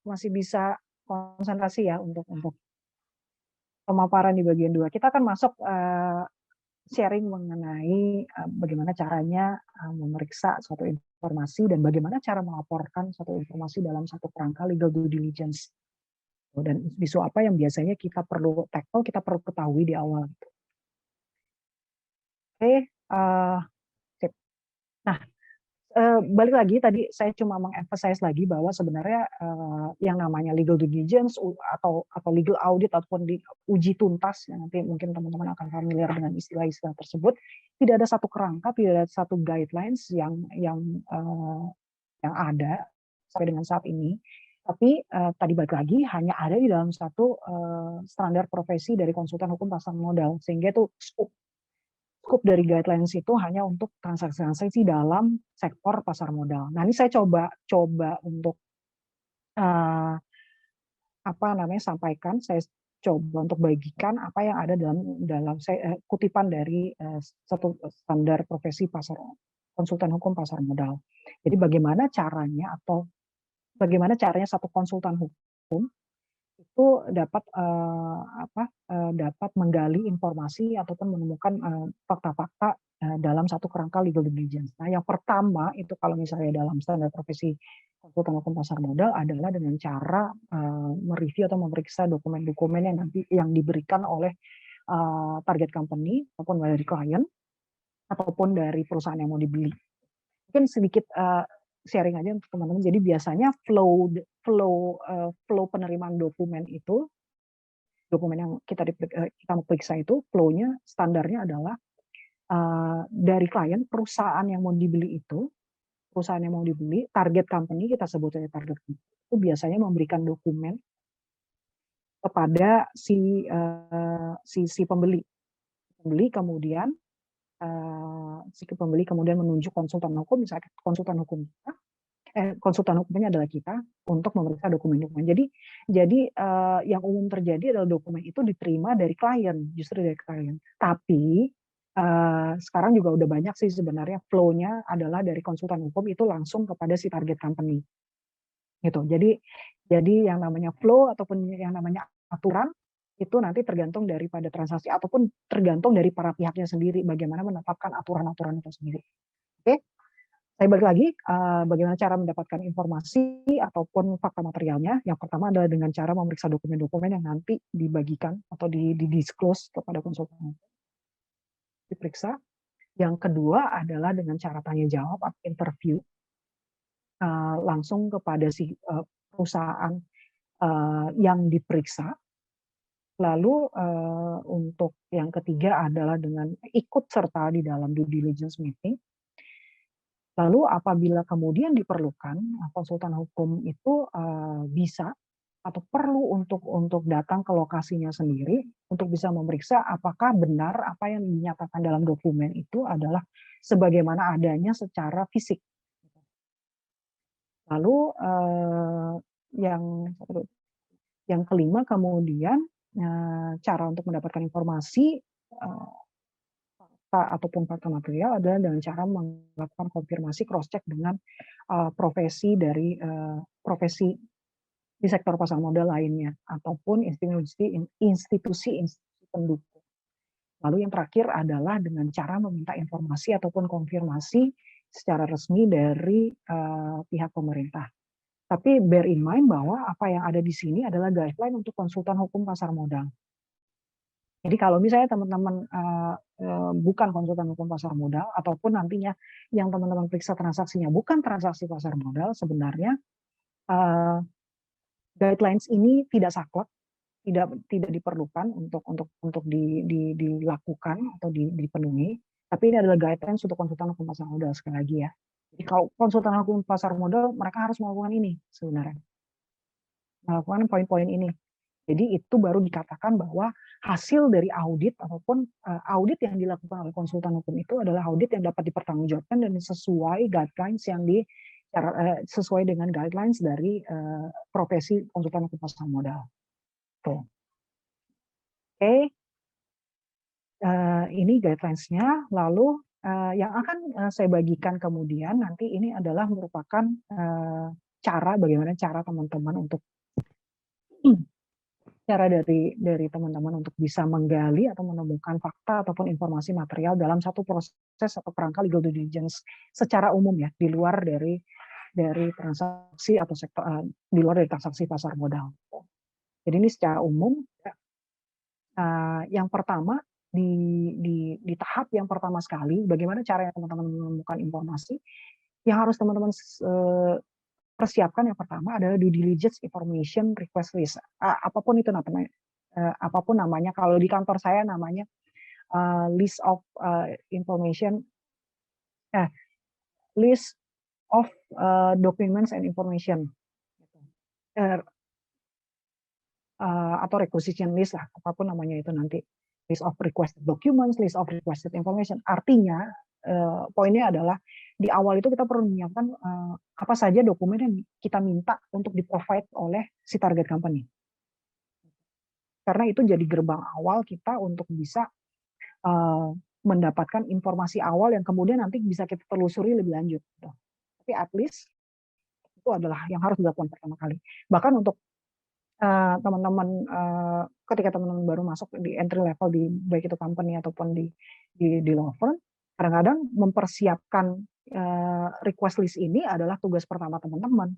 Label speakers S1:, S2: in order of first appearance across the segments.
S1: masih bisa konsentrasi ya untuk pemaparan di bagian 2. Kita akan masuk sharing mengenai bagaimana caranya memeriksa suatu informasi dan bagaimana cara melaporkan suatu informasi dalam satu kerangka legal due diligence. Dan isu apa yang biasanya kita perlu tackle, kita perlu ketahui di awal. Oke, sip. Nah, balik lagi tadi saya cuma meng-emphasize lagi bahwa sebenarnya yang namanya legal due diligence atau legal audit ataupun di uji tuntas, ya nanti mungkin teman-teman akan familiar dengan istilah-istilah tersebut, tidak ada satu kerangka, tidak ada satu guidelines yang ada sampai dengan saat ini. Tapi tadi balik lagi hanya ada di dalam satu standar profesi dari konsultan hukum pasar modal, sehingga itu scope dari guidelines itu hanya untuk transaksi-transaksi dalam sektor pasar modal. Nah, ini saya coba untuk sampaikan, saya coba untuk bagikan apa yang ada dalam kutipan dari satu standar profesi konsultan hukum pasar modal. Jadi bagaimana caranya satu konsultan hukum itu dapat menggali informasi ataupun menemukan fakta-fakta dalam satu kerangka legal diligence. Nah, yang pertama itu kalau misalnya dalam standar profesi konsultan hukum pasar modal adalah dengan cara mereview atau memeriksa dokumen-dokumen yang diberikan oleh target company ataupun dari klien ataupun dari perusahaan yang mau dibeli. Mungkin sedikit sharing aja untuk teman-teman. Jadi biasanya flow penerimaan dokumen yang kita mau periksa itu flow-nya standarnya adalah dari klien, perusahaan yang mau dibeli, target company, kita sebut saja target company, itu biasanya memberikan dokumen kepada si pembeli. Kemudian si pembeli kemudian menunjuk konsultan hukum, misalnya konsultan hukumnya adalah kita untuk memeriksa dokumen-dokumen. Jadi yang umum terjadi adalah dokumen itu diterima dari klien, justru dari klien. Tapi sekarang juga udah banyak sih sebenarnya flow-nya adalah dari konsultan hukum itu langsung kepada si target company. Gitu. Jadi yang namanya flow ataupun yang namanya aturan itu nanti tergantung daripada transaksi ataupun tergantung dari para pihaknya sendiri bagaimana menetapkan aturan-aturan itu sendiri. Oke. Saya balik lagi, bagaimana cara mendapatkan informasi ataupun fakta materialnya. Yang pertama adalah dengan cara memeriksa dokumen-dokumen yang nanti dibagikan atau di-disclose kepada konsultan. Diperiksa. Yang kedua adalah dengan cara tanya jawab atau interview langsung kepada si perusahaan yang diperiksa. Lalu untuk yang ketiga adalah dengan ikut serta di dalam due diligence meeting. Lalu apabila kemudian diperlukan, konsultan hukum itu bisa atau perlu untuk datang ke lokasinya sendiri untuk bisa memeriksa apakah benar apa yang dinyatakan dalam dokumen itu adalah sebagaimana adanya secara fisik. Lalu yang kelima kemudian cara untuk mendapatkan informasi ataupun fakta material adalah dengan cara melakukan konfirmasi cross check dengan profesi di sektor pasar modal lainnya ataupun institusi pendukung. Lalu yang terakhir adalah dengan cara meminta informasi ataupun konfirmasi secara resmi dari pihak pemerintah. Tapi bear in mind bahwa apa yang ada di sini adalah guideline untuk konsultan hukum pasar modal. Jadi kalau misalnya teman-teman bukan konsultan hukum pasar modal ataupun nantinya yang teman-teman periksa transaksinya bukan transaksi pasar modal, sebenarnya guidelines ini tidak saklek, tidak diperlukan untuk dilakukan atau dipenuhi. Tapi ini adalah guidelines untuk konsultan hukum pasar modal sekali lagi ya. Jadi kalau konsultan hukum pasar modal mereka harus melakukan ini sebenarnya, melakukan poin-poin ini. Jadi itu baru dikatakan bahwa hasil dari audit ataupun audit yang dilakukan oleh konsultan hukum itu adalah audit yang dapat dipertanggungjawabkan dan sesuai guidelines sesuai dengan guidelines dari profesi konsultan hukum pasar modal. Tuh. Oke. Ini guidelines-nya. Lalu yang akan saya bagikan kemudian nanti ini adalah merupakan bagaimana cara teman-teman untuk cara dari teman-teman untuk bisa menggali atau menemukan fakta ataupun informasi material dalam satu proses atau kerangka legal due diligence secara umum ya, di luar dari transaksi atau sektor, di luar dari transaksi pasar modal. Jadi ini secara umum. Yang pertama di tahap yang pertama sekali, bagaimana caranya teman-teman menemukan informasi yang harus teman-teman persiapkan. Yang pertama adalah due diligence information request list. Apapun itu namanya, kalau di kantor saya namanya list of information, list of documents and information, atau requisition list lah, apapun namanya itu nanti, list of requested documents, list of requested information. Artinya poinnya adalah di awal itu kita perlu menyiapkan apa saja dokumen yang kita minta untuk di-provide oleh si target company. Karena itu jadi gerbang awal kita untuk bisa mendapatkan informasi awal yang kemudian nanti bisa kita telusuri lebih lanjut. Tapi at least itu adalah yang harus dilakukan pertama kali. Bahkan untuk teman-teman ketika teman-teman baru masuk di entry level di baik itu company ataupun di law firm, kadang-kadang mempersiapkan request list ini adalah tugas pertama teman-teman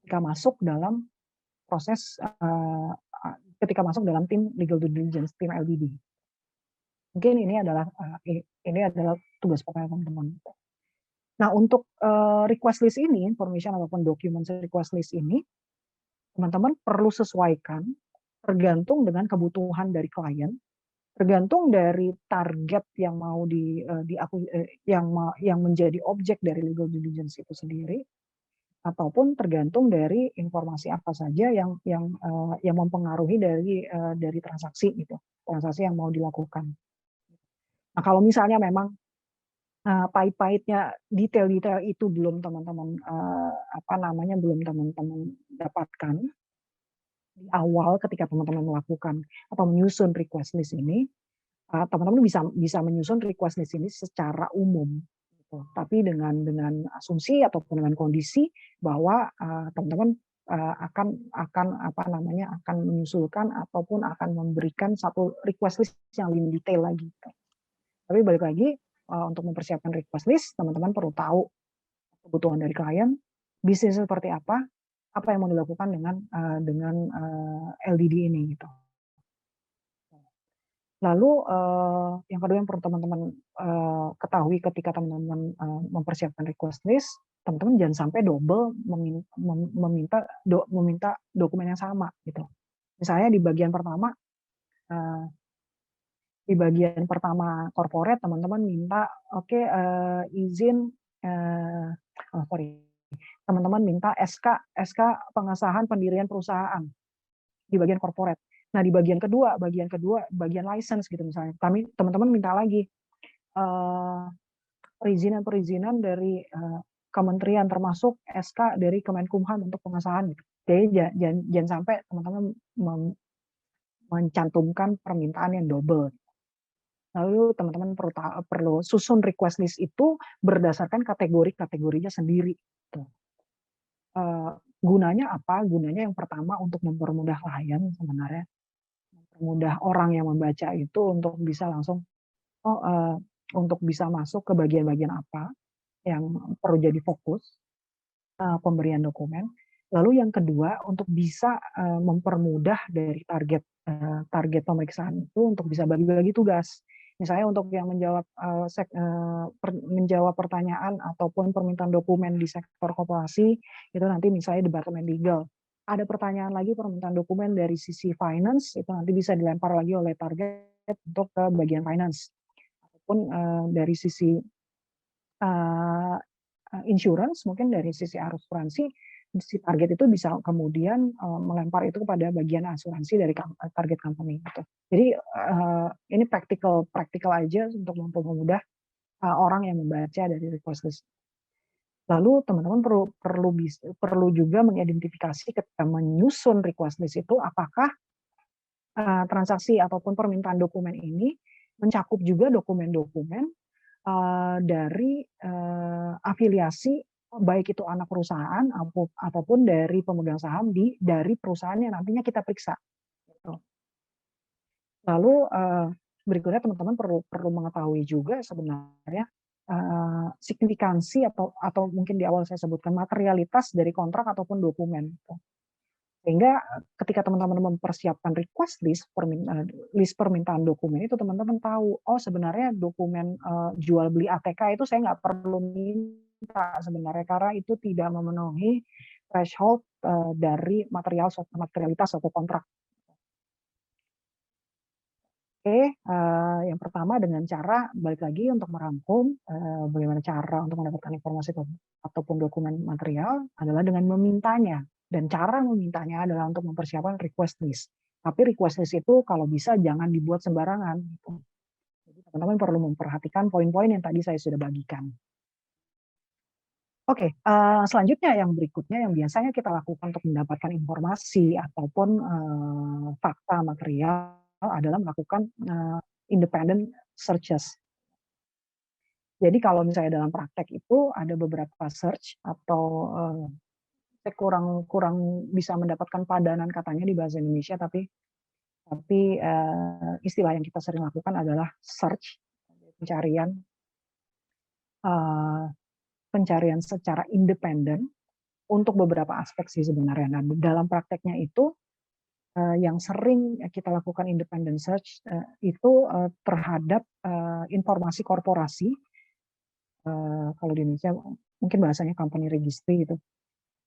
S1: ketika masuk dalam proses ketika masuk dalam tim legal due diligence, tim LDD. Mungkin ini adalah tugas pertama teman-teman. Nah, untuk request list ini, information ataupun document request list ini, teman-teman perlu sesuaikan tergantung dengan kebutuhan dari klien, tergantung dari target yang mau yang menjadi objek dari legal diligence itu sendiri, ataupun tergantung dari informasi apa saja yang mempengaruhi dari transaksi itu, transaksi yang mau dilakukan. Nah, kalau misalnya memang pahit-pahitnya detail-detail itu belum teman-teman belum teman-teman dapatkan di awal ketika teman-teman melakukan atau menyusun request list ini, teman-teman bisa menyusun request list ini secara umum, gitu. Tapi dengan asumsi ataupun dengan kondisi bahwa teman-teman akan menyusulkan ataupun akan memberikan satu request list yang lebih detail lagi. Gitu. Tapi balik lagi, untuk mempersiapkan request list, teman-teman perlu tahu kebutuhan dari klien, bisnis seperti apa yang mau dilakukan dengan LDD ini gitu. Lalu yang kedua yang perlu teman-teman ketahui ketika teman-teman mempersiapkan request list, teman-teman jangan sampai double meminta dokumen yang sama gitu. Misalnya di bagian pertama corporate, teman-teman minta izin teman-teman minta SK pengesahan pendirian perusahaan di bagian corporate. Nah, di bagian kedua bagian license gitu misalnya. Teman-teman minta lagi perizinan dari kementerian, termasuk SK dari Kemenkumham untuk pengesahan gitu. Jadi jangan sampai teman-teman mencantumkan permintaan yang double. Lalu teman-teman perlu susun request list itu berdasarkan kategorinya sendiri. Gunanya apa? Gunanya yang pertama untuk mempermudah klien sebenarnya, mempermudah orang yang membaca itu untuk bisa langsung untuk bisa masuk ke bagian-bagian apa yang perlu jadi fokus pemberian dokumen. Lalu yang kedua untuk bisa mempermudah dari target pemeriksaan itu untuk bisa bagi-bagi tugas. Misalnya untuk yang menjawab pertanyaan ataupun permintaan dokumen di sektor koperasi, itu nanti misalnya departemen legal. Ada pertanyaan lagi permintaan dokumen dari sisi finance, itu nanti bisa dilempar lagi oleh target untuk ke bagian finance. Ataupun dari sisi insurance, mungkin dari sisi asuransi, si target itu bisa kemudian melempar itu kepada bagian asuransi dari target company gitu. Jadi ini praktikal aja untuk mempermudah orang yang membaca dari request list. Lalu teman-teman perlu juga mengidentifikasi ketika menyusun request list itu apakah transaksi ataupun permintaan dokumen ini mencakup juga dokumen-dokumen dari afiliasi baik itu anak perusahaan ataupun dari pemegang saham dari perusahaan yang nantinya kita periksa. Gitu. Lalu berikutnya teman-teman perlu mengetahui juga sebenarnya signifikansi atau mungkin di awal saya sebutkan materialitas dari kontrak ataupun dokumen. Gitu. Sehingga ketika teman-teman mempersiapkan request list permintaan dokumen itu teman-teman tahu, oh sebenarnya dokumen jual beli ATK itu saya nggak perlu minta sebenarnya karena itu tidak memenuhi threshold dari materialitas suatu kontrak. Oke, yang pertama dengan cara balik lagi untuk merangkum bagaimana cara untuk mendapatkan informasi ataupun dokumen material adalah dengan memintanya. Dan cara memintanya adalah untuk mempersiapkan request list. Tapi request list itu kalau bisa jangan dibuat sembarangan. Gitu. Jadi teman-teman perlu memperhatikan poin-poin yang tadi saya sudah bagikan. Oke, selanjutnya yang berikutnya yang biasanya kita lakukan untuk mendapatkan informasi ataupun fakta material adalah melakukan independent searches. Jadi kalau misalnya dalam praktek itu ada beberapa search atau saya kurang bisa mendapatkan padanan katanya di bahasa Indonesia, tapi istilah yang kita sering lakukan adalah search, pencarian secara independen untuk beberapa aspek sih sebenarnya. Nah, dalam prakteknya itu yang sering kita lakukan independent search itu terhadap informasi korporasi, kalau di Indonesia mungkin bahasanya company registry gitu.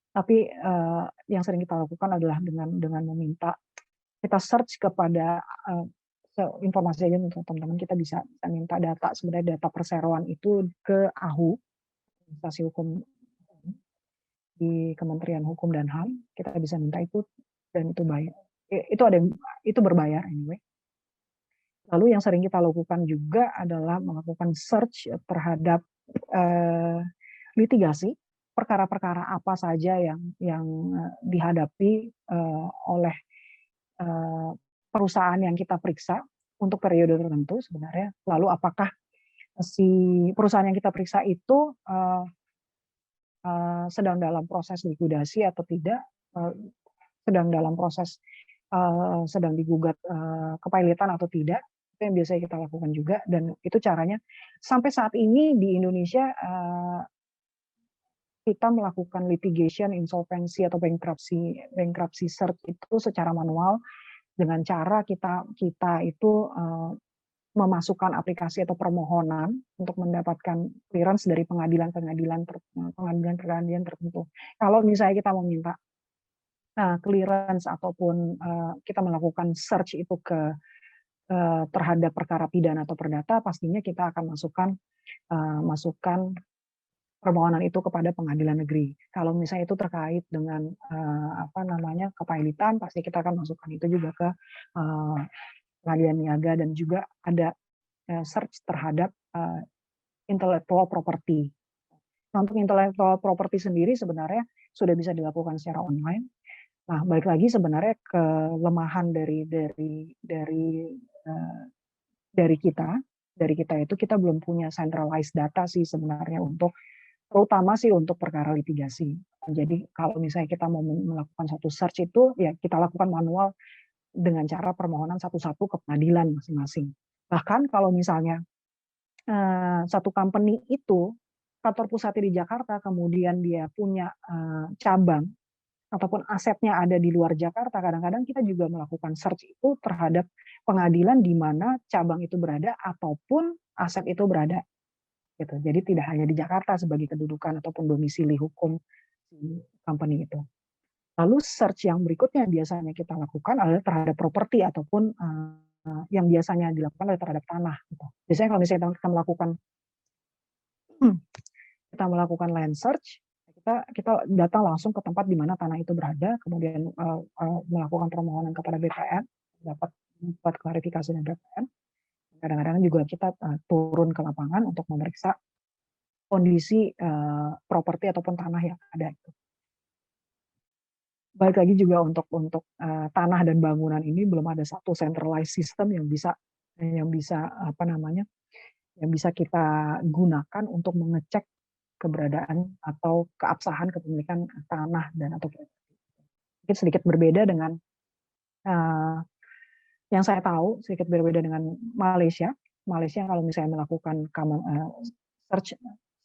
S1: Tapi yang sering kita lakukan adalah dengan meminta kita search kepada informasi aja untuk teman-teman, kita bisa minta data sebenarnya data perseroan itu ke AHU, Instansi Hukum di Kementerian Hukum dan HAM, kita bisa minta itu dan itu bayar. Itu berbayar anyway. Lalu yang sering kita lakukan juga adalah melakukan search terhadap litigasi, perkara-perkara apa saja yang dihadapi oleh perusahaan yang kita periksa untuk periode tertentu sebenarnya. Lalu apakah si perusahaan yang kita periksa itu sedang dalam proses likuidasi atau tidak, sedang dalam proses sedang digugat kepailitan atau tidak, itu yang biasanya kita lakukan juga. Dan itu caranya sampai saat ini di Indonesia kita melakukan litigation, insolvency atau bankruptcy search itu secara manual dengan cara kita itu memasukkan aplikasi atau permohonan untuk mendapatkan clearance dari pengadilan tertentu. Kalau misalnya kita meminta clearance ataupun kita melakukan search itu terhadap perkara pidana atau perdata, pastinya kita akan masukkan permohonan itu kepada pengadilan negeri. Kalau misalnya itu terkait dengan kepailitan, pasti kita akan masukkan itu juga ke pengadilan niaga, dan juga ada search terhadap intellectual property. Nah, untuk intellectual property sendiri sebenarnya sudah bisa dilakukan secara online. Nah, balik lagi sebenarnya kelemahan dari kita itu kita belum punya centralized data sih sebenarnya terutama sih untuk perkara litigasi. Jadi kalau misalnya kita mau melakukan satu search itu ya kita lakukan manual dengan cara permohonan satu-satu ke pengadilan masing-masing. Bahkan kalau misalnya satu company itu kantor pusatnya di Jakarta, kemudian dia punya cabang ataupun asetnya ada di luar Jakarta, kadang-kadang kita juga melakukan search itu terhadap pengadilan di mana cabang itu berada ataupun aset itu berada. Gitu. Jadi tidak hanya di Jakarta sebagai kedudukan ataupun domisili hukum si company itu. Lalu search yang berikutnya biasanya kita lakukan adalah terhadap properti ataupun yang biasanya dilakukan adalah terhadap tanah. Gitu. Biasanya kalau misalnya kita melakukan land search, kita datang langsung ke tempat di mana tanah itu berada, kemudian melakukan permohonan kepada BPN, dapat klarifikasi dari BPN. Kadang-kadang juga kita turun ke lapangan untuk memeriksa kondisi properti ataupun tanah yang ada itu. Balik lagi juga untuk tanah dan bangunan ini belum ada satu centralized system yang bisa kita gunakan untuk mengecek keberadaan atau keabsahan kepemilikan tanah dan atau mungkin sedikit berbeda dengan yang saya tahu, sedikit berbeda dengan Malaysia. Malaysia kalau misalnya melakukan search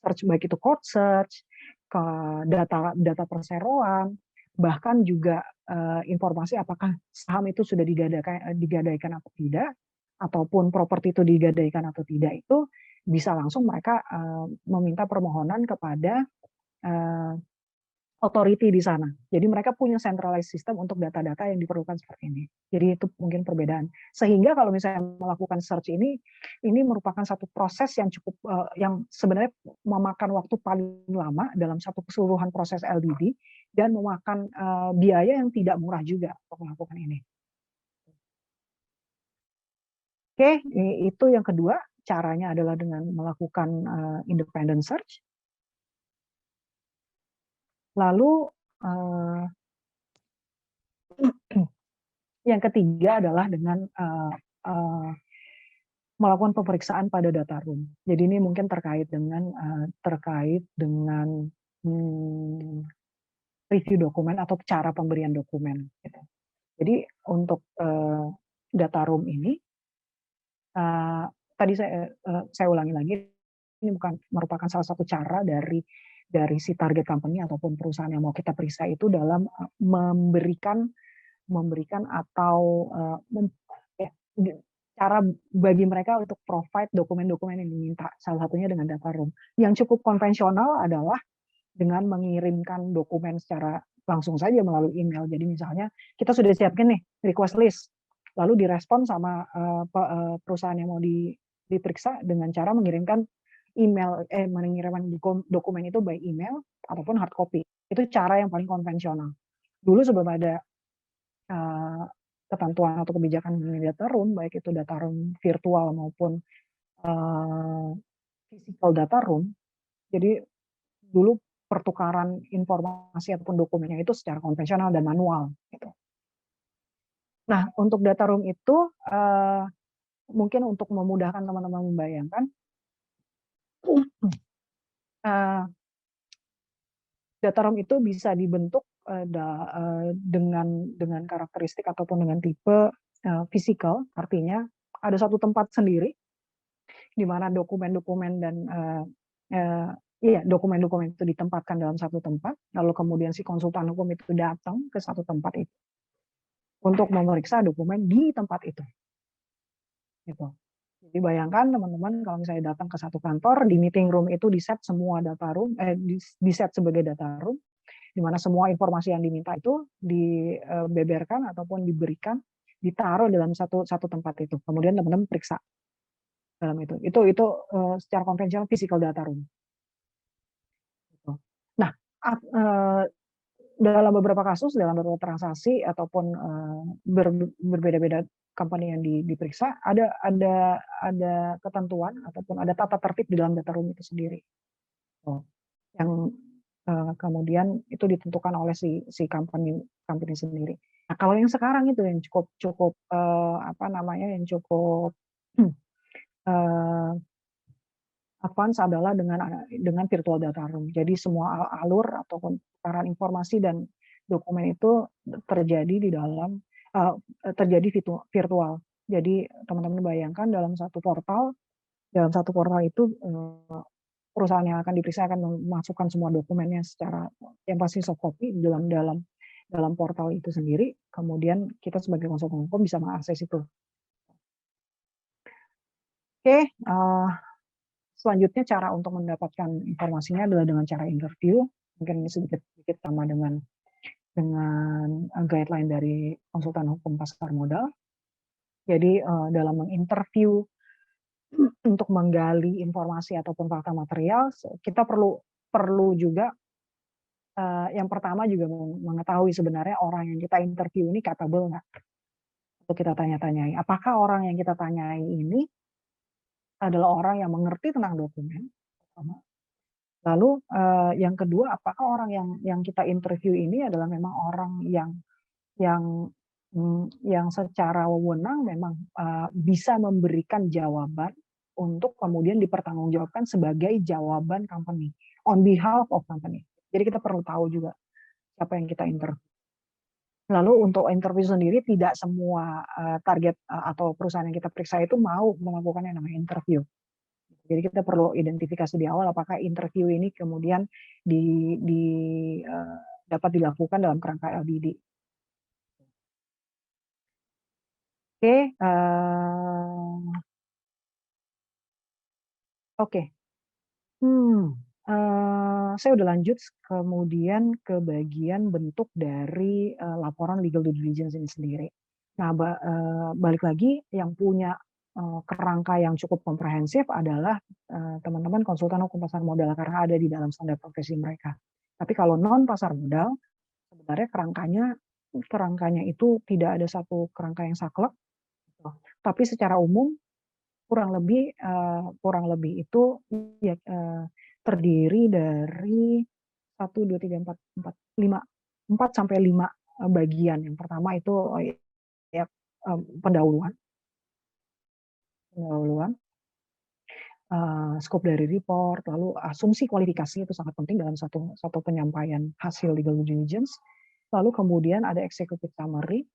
S1: search baik itu code search, ke data perseroan, bahkan juga informasi apakah saham itu sudah digadaikan atau tidak, ataupun properti itu digadaikan atau tidak, itu bisa langsung mereka meminta permohonan kepada authority di sana. Jadi mereka punya centralized system untuk data-data yang diperlukan seperti ini. Jadi itu mungkin perbedaan. Sehingga kalau misalnya melakukan search ini merupakan satu proses yang cukup yang sebenarnya memakan waktu paling lama dalam satu keseluruhan proses LDD dan memakan biaya yang tidak murah juga untuk melakukan ini. Oke, itu yang kedua, caranya adalah dengan melakukan independent search. Lalu yang ketiga adalah dengan melakukan pemeriksaan pada data room. Jadi ini mungkin terkait dengan review dokumen atau cara pemberian dokumen. Gitu. Jadi untuk data room ini, tadi saya ulangi lagi, ini merupakan salah satu cara dari si target company ataupun perusahaan yang mau kita periksa itu dalam memberikan atau cara bagi mereka untuk provide dokumen-dokumen yang diminta. Salah satunya dengan data room. Yang cukup konvensional adalah dengan mengirimkan dokumen secara langsung saja melalui email. Jadi misalnya kita sudah siapkan nih request list, lalu direspon sama perusahaan yang mau diperiksa dengan cara mengirimkan mengirimkan dokumen itu by email ataupun hard copy. Itu cara yang paling konvensional. Dulu sebelum ada ketentuan atau kebijakan mengenai data room, baik itu data room virtual maupun physical data room, jadi dulu pertukaran informasi ataupun dokumennya itu secara konvensional dan manual. Gitu. Nah, untuk data room itu mungkin untuk memudahkan teman-teman membayangkan, data room itu bisa dibentuk dengan karakteristik ataupun dengan tipe physical, artinya ada satu tempat sendiri di mana dokumen-dokumen dan dokumen-dokumen itu ditempatkan dalam satu tempat, lalu kemudian si konsultan hukum itu datang ke satu tempat itu untuk memeriksa dokumen di tempat itu. Gitu. Jadi bayangkan teman-teman kalau misalnya datang ke satu kantor, di meeting room itu di-set semua data room, di-set sebagai data room, di mana semua informasi yang diminta itu dibeberkan ataupun diberikan, ditaruh dalam satu tempat itu. Kemudian teman-teman periksa dalam itu. Itu secara konvensional physical data room. Nah, dalam beberapa kasus, dalam beberapa transaksi ataupun berbeda-beda company yang diperiksa, ada ketentuan ataupun ada tata tertib di dalam data room itu sendiri. Yang kemudian itu ditentukan oleh si company sendiri. Nah, kalau yang sekarang itu yang cukup yang cukup advance adalah dengan virtual data room. Jadi semua alur ataupun pertukaran informasi dan dokumen itu terjadi terjadi virtual. Jadi teman-teman bayangkan dalam satu portal itu perusahaan yang akan diperiksa akan memasukkan semua dokumennya secara yang pasti soft copy dalam portal itu sendiri. Kemudian kita sebagai konsultan hukum bisa mengakses itu. Oke. Selanjutnya cara untuk mendapatkan informasinya adalah dengan cara interview. Mungkin ini sedikit sama dengan guideline dari konsultan hukum pasar modal. Jadi dalam menginterview untuk menggali informasi ataupun fakta material, kita perlu juga yang pertama juga mengetahui sebenarnya orang yang kita interview ini capable nggak? Untuk kita tanya-tanyai. Apakah orang yang kita tanyai ini adalah orang yang mengerti tentang dokumen? Lalu yang kedua, apakah orang yang kita interview ini adalah memang orang yang secara wewenang memang bisa memberikan jawaban untuk kemudian dipertanggungjawabkan sebagai jawaban company on behalf of company. Jadi kita perlu tahu juga siapa yang kita interview. Lalu untuk interview sendiri tidak semua target atau perusahaan yang kita periksa itu mau melakukan yang namanya interview. Jadi kita perlu identifikasi di awal apakah interview ini kemudian dapat dilakukan dalam kerangka LDD. Oke, oke. Saya udah lanjut kemudian ke bagian bentuk dari laporan legal due diligence ini sendiri. Nah, balik lagi yang punya kerangka yang cukup komprehensif adalah teman-teman konsultan hukum pasar modal karena ada di dalam standar profesi mereka. Tapi kalau non pasar modal, sebenarnya kerangkanya itu tidak ada satu kerangka yang saklek, tapi secara umum kurang lebih itu ya, terdiri dari 4 sampai 5 bagian. Yang pertama itu ya, pendahuluan, skop dari report, lalu asumsi kualifikasi itu sangat penting dalam satu penyampaian hasil legal due diligence. Lalu kemudian ada executive summary,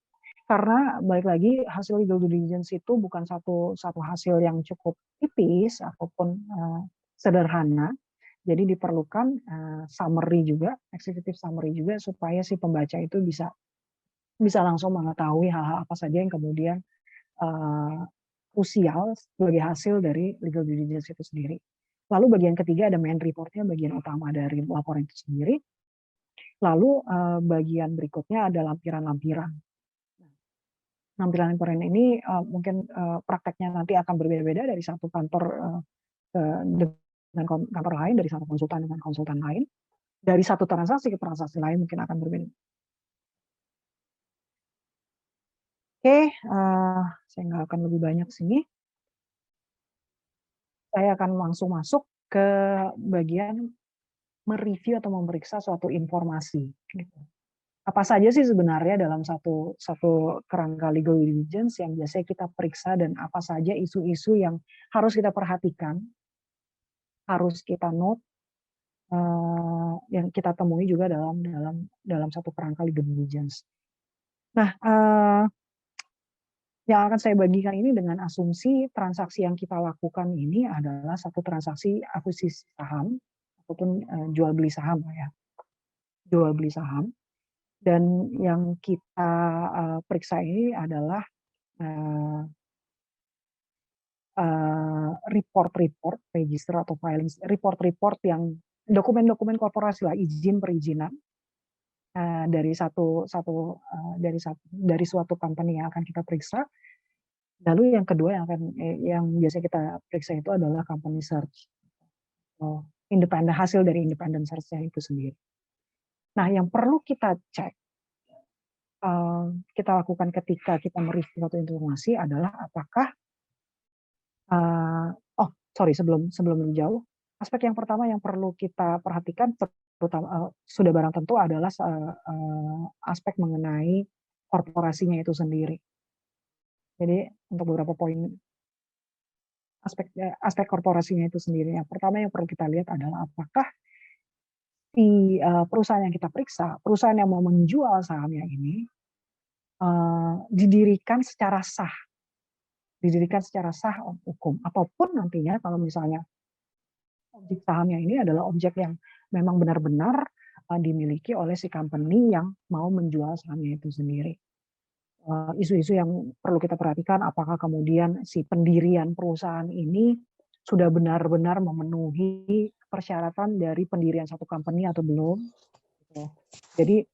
S1: karena balik lagi hasil legal due diligence itu bukan satu hasil yang cukup tipis ataupun sederhana. Jadi diperlukan summary juga, executive summary juga supaya si pembaca itu bisa langsung mengetahui hal-hal apa saja yang kemudian krusial sebagai hasil dari legal due diligence itu sendiri. Lalu bagian ketiga ada main reportnya, bagian utama dari laporan itu sendiri. Lalu bagian berikutnya ada lampiran-lampiran. Lampiran-lampiran ini mungkin prakteknya nanti akan berbeda-beda dari satu kantor dengan kantor lain, dari satu konsultan dengan konsultan lain, dari satu transaksi ke transaksi lain mungkin akan berbeda. Oke, saya nggak akan lebih banyak sini. Saya akan langsung masuk ke bagian mereview atau memeriksa suatu informasi. Apa saja sih sebenarnya dalam satu kerangka legal diligence yang biasanya kita periksa dan apa saja isu-isu yang harus kita perhatikan, harus kita note, yang kita temui juga dalam satu kerangka legal diligence. Nah, yang akan saya bagikan ini dengan asumsi transaksi yang kita lakukan ini adalah satu transaksi akuisisi saham ataupun jual beli saham ya, jual beli saham. Dan yang kita periksa ini adalah report-report, register atau filing, report-report yang dokumen-dokumen korporasi lah, izin perizinan dari suatu company yang akan kita periksa. Lalu yang kedua yang biasa kita periksa itu adalah company search, independen, hasil dari independent search-nya itu sendiri. Nah, yang perlu kita cek, kita lakukan ketika kita mereview suatu informasi adalah apakah sebelum lebih jauh, aspek yang pertama yang perlu kita perhatikan terutama sudah barang tentu adalah aspek mengenai korporasinya itu sendiri. Jadi untuk beberapa poin aspek korporasinya itu sendiri. Yang pertama yang perlu kita lihat adalah apakah si perusahaan yang kita periksa, perusahaan yang mau menjual sahamnya ini didirikan secara sah hukum, ataupun nantinya kalau misalnya objek sahamnya ini adalah objek yang memang benar-benar dimiliki oleh si company yang mau menjual sahamnya itu sendiri. Isu-isu yang perlu kita perhatikan, apakah kemudian si pendirian perusahaan ini sudah benar-benar memenuhi persyaratan dari pendirian satu company atau belum. Jadi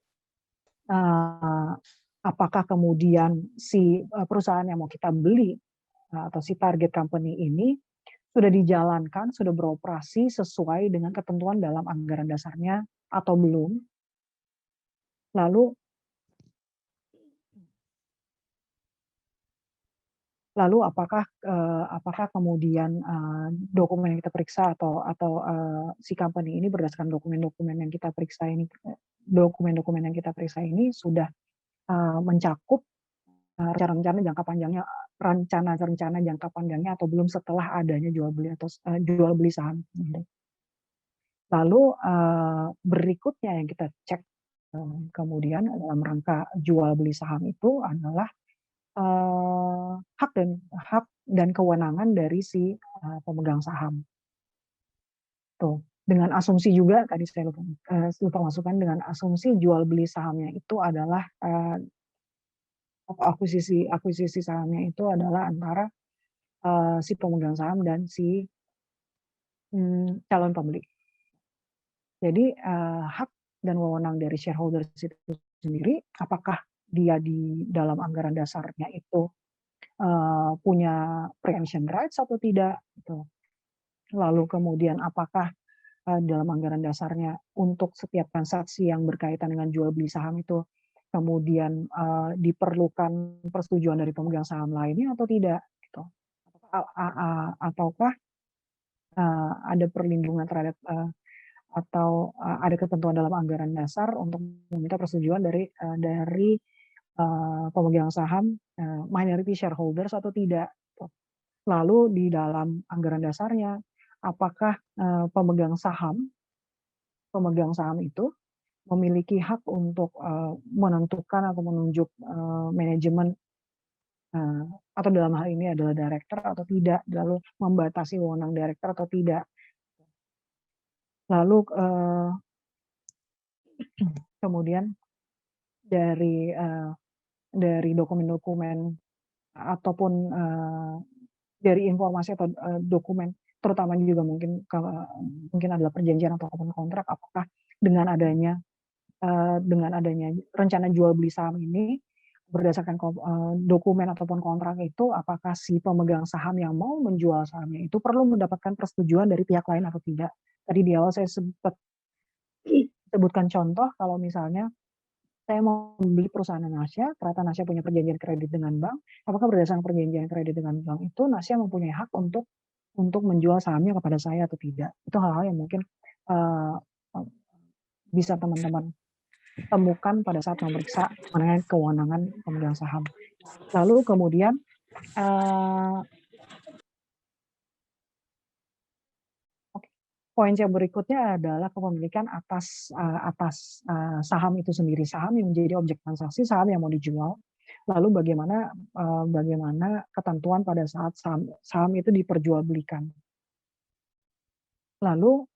S1: apakah kemudian si perusahaan yang mau kita beli atau si target company ini sudah dijalankan, sudah beroperasi sesuai dengan ketentuan dalam anggaran dasarnya atau belum. Lalu apakah kemudian dokumen yang kita periksa atau si company ini berdasarkan dokumen-dokumen yang kita periksa ini sudah mencakup rencana jangka panjangnya atau belum setelah adanya jual beli saham. Lalu berikutnya yang kita cek kemudian dalam rangka jual beli saham itu adalah hak dan kewenangan dari si pemegang saham. Tuh, dengan asumsi juga tadi saya lupa masukkan, dengan asumsi jual beli sahamnya itu adalah akuisisi sahamnya itu adalah antara si pemegang saham dan si calon pembeli. Jadi hak dan wewenang dari shareholders itu sendiri, apakah dia di dalam anggaran dasarnya itu punya preemption rights atau tidak, gitu. Lalu kemudian apakah dalam anggaran dasarnya untuk setiap transaksi yang berkaitan dengan jual beli saham itu kemudian diperlukan persetujuan dari pemegang saham lainnya atau tidak, gitu. Ataukah ada perlindungan terhadap atau ada ketentuan dalam anggaran dasar untuk meminta persetujuan dari pemegang saham minority shareholders atau tidak. Lalu di dalam anggaran dasarnya, apakah pemegang saham itu memiliki hak untuk menentukan atau menunjuk manajemen atau dalam hal ini adalah director atau tidak, lalu membatasi wewenang director atau tidak. Lalu kemudian dari dokumen-dokumen ataupun dari informasi atau dokumen, terutama juga mungkin adalah perjanjian atau kontrak, apakah dengan adanya rencana jual beli saham ini berdasarkan dokumen ataupun kontrak itu, apakah si pemegang saham yang mau menjual sahamnya itu perlu mendapatkan persetujuan dari pihak lain atau tidak. Tadi di awal saya sebutkan contoh kalau misalnya saya mau membeli perusahaan Nasya, ternyata Nasya punya perjanjian kredit dengan bank, apakah berdasarkan perjanjian kredit dengan bank itu Nasya mempunyai hak untuk menjual sahamnya kepada saya atau tidak. Itu hal-hal yang mungkin bisa teman-teman temukan pada saat memeriksa mengenai kewenangan pemegang saham. Lalu kemudian poin yang berikutnya adalah kepemilikan atas saham itu sendiri, saham yang menjadi objek transaksi, saham yang mau dijual. Lalu bagaimana ketentuan pada saat saham itu diperjualbelikan. Lalu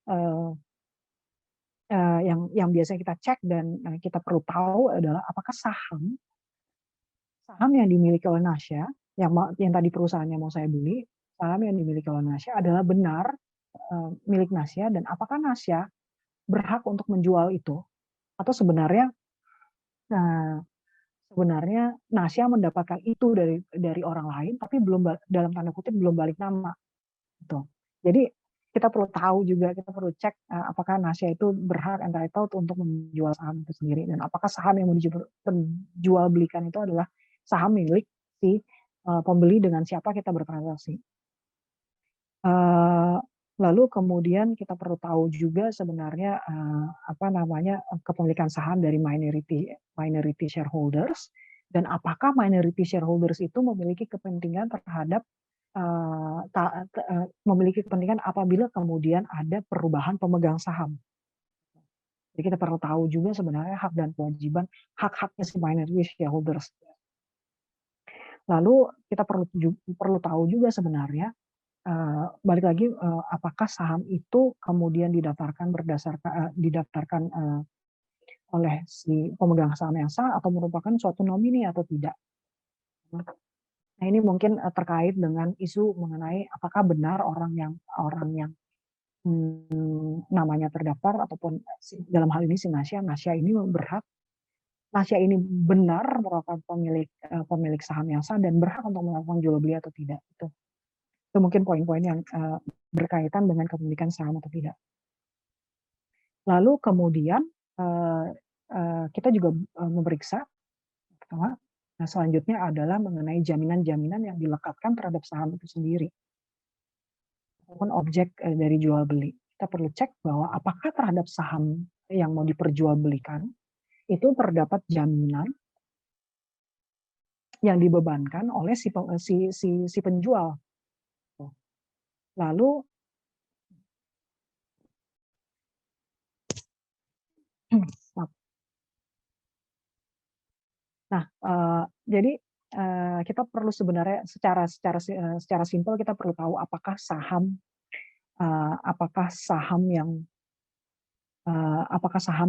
S1: yang biasanya kita cek dan kita perlu tahu adalah apakah saham yang dimiliki oleh Nasya, yang tadi perusahaannya mau saya beli, saham yang dimiliki oleh Nasya adalah benar milik Nasya, dan apakah Nasya berhak untuk menjual itu, atau sebenarnya Nasya mendapatkan itu dari orang lain, tapi belum, dalam tanda kutip, belum balik nama. Gitu. Jadi kita perlu tahu juga, kita perlu cek apakah Nasya itu berhak, entitled untuk menjual saham itu sendiri, dan apakah saham yang mau dijual belikan itu adalah saham milik si pembeli dengan siapa kita bertransaksi. Lalu kemudian kita perlu tahu juga sebenarnya kepemilikan saham dari minority shareholders, dan apakah minority shareholders itu memiliki kepentingan terhadap memiliki kepentingan apabila kemudian ada perubahan pemegang saham. Jadi kita perlu tahu juga sebenarnya hak dan kewajiban, hak-haknya si minority shareholders. Lalu kita perlu tahu juga sebenarnya balik lagi, apakah saham itu kemudian didaftarkan oleh si pemegang saham yang sah atau merupakan suatu nomini atau tidak. Nah, ini mungkin terkait dengan isu mengenai apakah benar orang yang namanya terdaftar ataupun dalam hal ini si Nasya ini berhak, Nasya ini benar merupakan pemilik saham yang sah dan berhak untuk melakukan jual beli atau tidak. Itu mungkin poin-poin yang berkaitan dengan kepemilikan saham atau tidak. Lalu kemudian kita juga memeriksa, selanjutnya adalah mengenai jaminan-jaminan yang dilekatkan terhadap saham itu sendiri, maupun objek dari jual beli. Kita perlu cek bahwa apakah terhadap saham yang mau diperjualbelikan itu terdapat jaminan yang dibebankan oleh si penjual. Lalu Maaf. Nah, jadi, kita perlu sebenarnya secara simpel kita perlu tahu apakah saham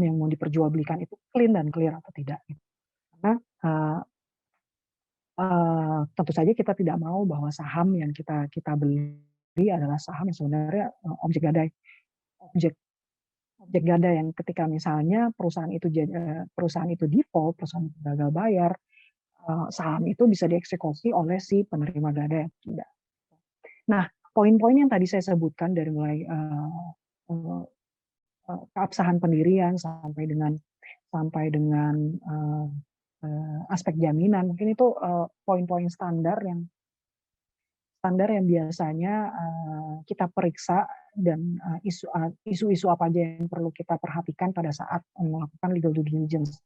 S1: yang mau diperjualbelikan itu clean dan clear atau tidak gitu. Karena, eee tentu saja kita tidak mau bahwa saham yang kita kita beli adalah saham yang sebenarnya, objek objek gada yang ketika misalnya perusahaan itu default, perusahaan itu gagal bayar, saham itu bisa dieksekusi oleh si penerima gada yang tidak. Nah, poin-poin yang tadi saya sebutkan dari mulai, eee keabsahan pendirian sampai dengan, aspek jaminan, mungkin itu, poin-poin standar yang biasanya, kita periksa dan, isu-isu apa aja yang perlu kita perhatikan pada saat melakukan legal due diligence,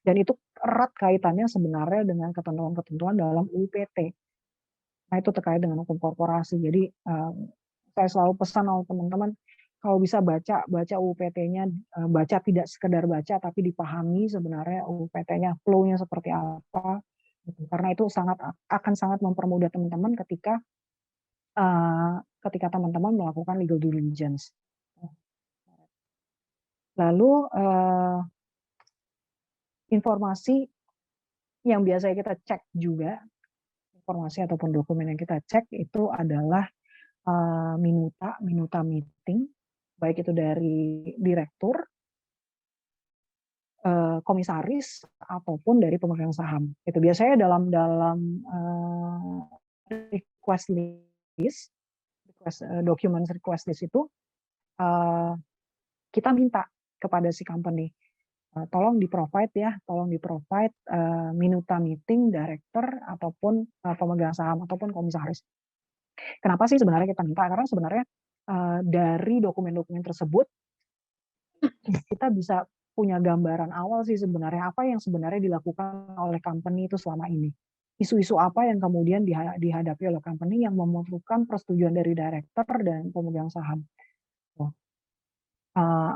S1: dan itu erat kaitannya sebenarnya dengan ketentuan-ketentuan dalam UU PT. Nah, itu terkait dengan hukum korporasi. Jadi, saya selalu pesan sama teman-teman, kalau bisa baca baca UU PT-nya, baca tidak sekedar baca, tapi dipahami sebenarnya UU PT-nya, flow-nya seperti apa, gitu. Karena itu akan sangat mempermudah teman-teman ketika teman-teman melakukan legal due diligence. Lalu, informasi yang biasanya kita cek juga, informasi ataupun dokumen yang kita cek itu adalah, minuta meeting, baik itu dari direktur, komisaris, ataupun dari pemegang saham. Itu biasanya dalam dalam, request list, documents request list itu, eee, kita minta kepada si company, tolong di-provide, minuta meeting direktur ataupun, pemegang saham ataupun komisaris. Kenapa sih sebenarnya kita minta? Karena sebenarnya, dari dokumen-dokumen tersebut kita bisa punya gambaran awal sih sebenarnya, apa yang sebenarnya dilakukan oleh company itu selama ini. Isu-isu apa yang kemudian dihadapi oleh company yang memerlukan persetujuan dari direktur dan pemegang saham. Tuh, eee,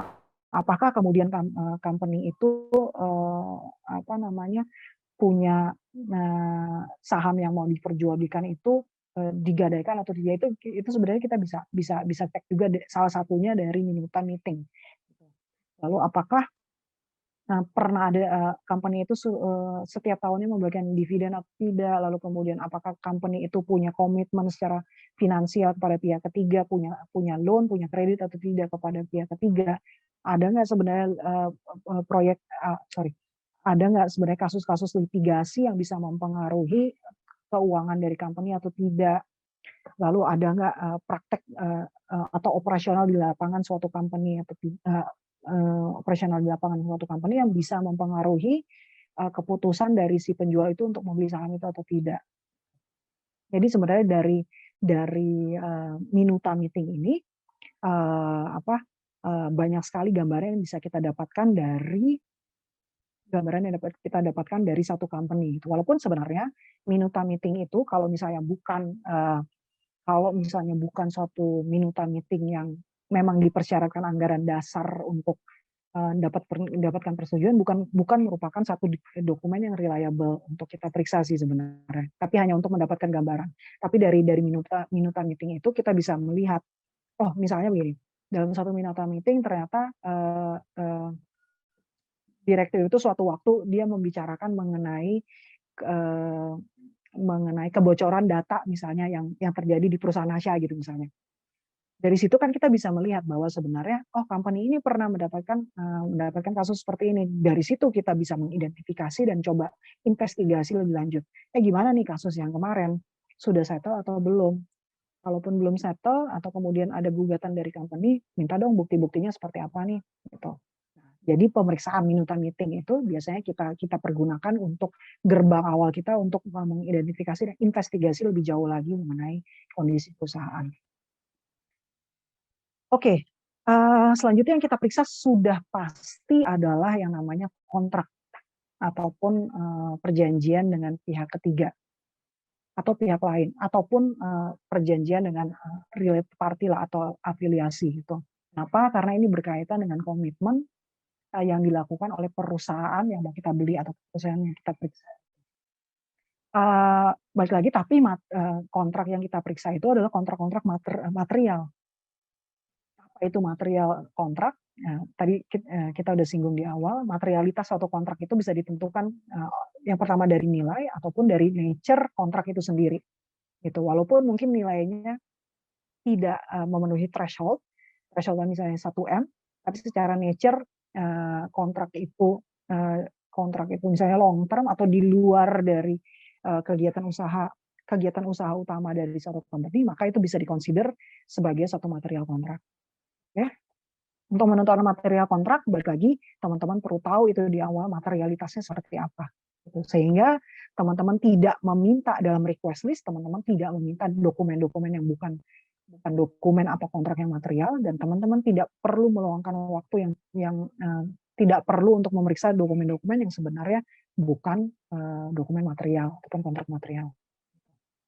S1: apakah kemudian company itu, apa namanya, punya, saham yang mau diperjualbelikan itu, digadaikan atau tidak, itu sebenarnya kita bisa bisa bisa cek juga salah satunya dari minuta meeting, gitu. Lalu apakah pernah ada, company itu setiap tahunnya membagikan dividen atau tidak, lalu kemudian apakah company itu punya komitmen secara finansial kepada pihak ketiga, punya punya loan, punya kredit atau tidak kepada pihak ketiga. Ada nggak sebenarnya, proyek sorry, ada nggak sebenarnya kasus-kasus litigasi yang bisa mempengaruhi keuangan dari company atau tidak. Lalu ada nggak, praktek, atau operasional di lapangan suatu company atau operasional di lapangan suatu company yang bisa mempengaruhi, keputusan dari si penjual itu untuk membeli saham itu atau tidak. Jadi sebenarnya dari, minuta meeting ini, apa, banyak sekali gambaran yang dapat kita dapatkan dari satu company gitu. Walaupun sebenarnya minuta meeting itu kalau misalnya bukan suatu minuta meeting yang memang dipersyaratkan anggaran dasar untuk, mendapatkan persetujuan, bukan bukan merupakan satu dokumen yang reliable untuk kita periksa sih sebenarnya, tapi hanya untuk mendapatkan gambaran. Tapi dari minuta minuta meeting itu kita bisa melihat, oh misalnya begini, dalam satu minuta meeting ternyata, direktur itu suatu waktu dia membicarakan eee, mengenai kebocoran data misalnya yang terjadi di perusahaan Asya gitu misalnya. Dari situ kan kita bisa melihat bahwa sebenarnya, oh company ini pernah mendapatkan kasus seperti ini. Dari situ kita bisa mengidentifikasi dan coba investigasi lebih lanjut. Gimana nih kasus yang kemarin, sudah settle atau belum? Kalaupun belum settle atau kemudian ada gugatan dari company, minta dong bukti-buktinya seperti apa nih, gitu. Jadi pemeriksaan minuta meeting itu biasanya kita kita pergunakan untuk gerbang awal kita untuk, mengidentifikasi dan investigasi lebih jauh lagi mengenai kondisi perusahaan. Oke, selanjutnya yang kita periksa sudah pasti adalah yang namanya kontrak ataupun, perjanjian dengan pihak ketiga atau pihak lain, ataupun, perjanjian dengan, related party lah atau afiliasi gitu. Kenapa? Karena ini berkaitan dengan komitmen yang dilakukan oleh perusahaan yang mau kita beli atau perusahaan yang kita periksa. Balik lagi, tapi kontrak yang kita periksa itu adalah kontrak-kontrak material. Apa itu material kontrak? Tadi kita udah singgung di awal, materialitas suatu kontrak itu bisa ditentukan yang pertama dari nilai ataupun dari nature kontrak itu sendiri. Gitu. Walaupun mungkin nilainya tidak memenuhi thresholdnya misalnya 1M, tapi secara nature kontrak itu misalnya long term atau di luar dari kegiatan usaha utama dari suatu company, maka itu bisa dikonsider sebagai satu material kontrak. Ya. Untuk menentukan material kontrak, balik lagi teman-teman perlu tahu itu di awal materialitasnya seperti apa. Sehingga teman-teman tidak meminta dalam request list, teman-teman tidak meminta dokumen-dokumen yang bukan dokumen atau kontrak yang material, dan teman-teman tidak perlu meluangkan waktu yang tidak perlu untuk memeriksa dokumen-dokumen yang sebenarnya bukan dokumen material ataupun kontrak material.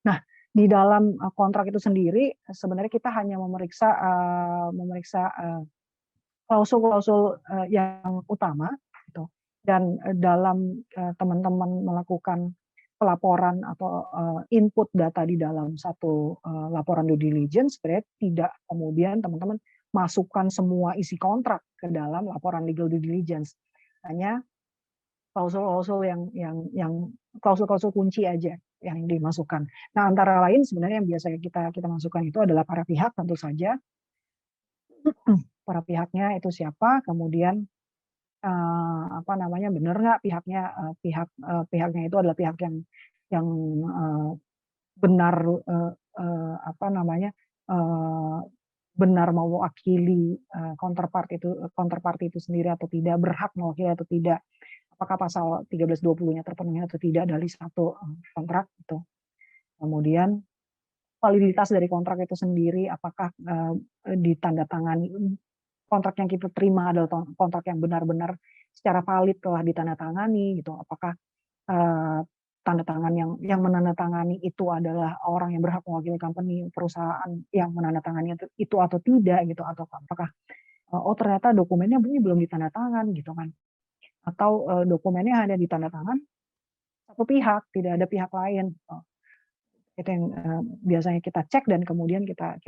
S1: Nah, di dalam kontrak itu sendiri sebenarnya kita hanya memeriksa klausul-klausul yang utama, gitu. Dan dalam teman-teman melakukan pelaporan atau input data di dalam satu laporan due diligence, sebenarnya tidak kemudian teman-teman masukkan semua isi kontrak ke dalam laporan legal due diligence. Hanya klausul-klausul yang klausul-klausul kunci aja yang dimasukkan. Nah, antara lain sebenarnya yang biasanya kita masukkan itu adalah para pihak tentu saja. Para pihaknya itu siapa, kemudian benar nggak pihaknya itu adalah pihak yang benar benar mewakili counterpart itu sendiri atau tidak, berhak mewakili atau tidak, apakah pasal 1320-nya terpenuhi atau tidak dari satu kontrak itu. Kemudian validitas dari kontrak itu sendiri, apakah ditandatangani, kontrak yang kita terima adalah kontrak yang benar-benar secara valid telah ditandatangani gitu. Apakah tanda tangan yang menandatangani itu adalah orang yang berhak mewakili company, perusahaan yang menandatangani itu atau tidak gitu, atau apakah ternyata dokumennya belum ditandatangan gitu kan. Atau dokumennya hanya ditandatangan satu pihak, tidak ada pihak lain. Itu yang biasanya kita cek dan kemudian kita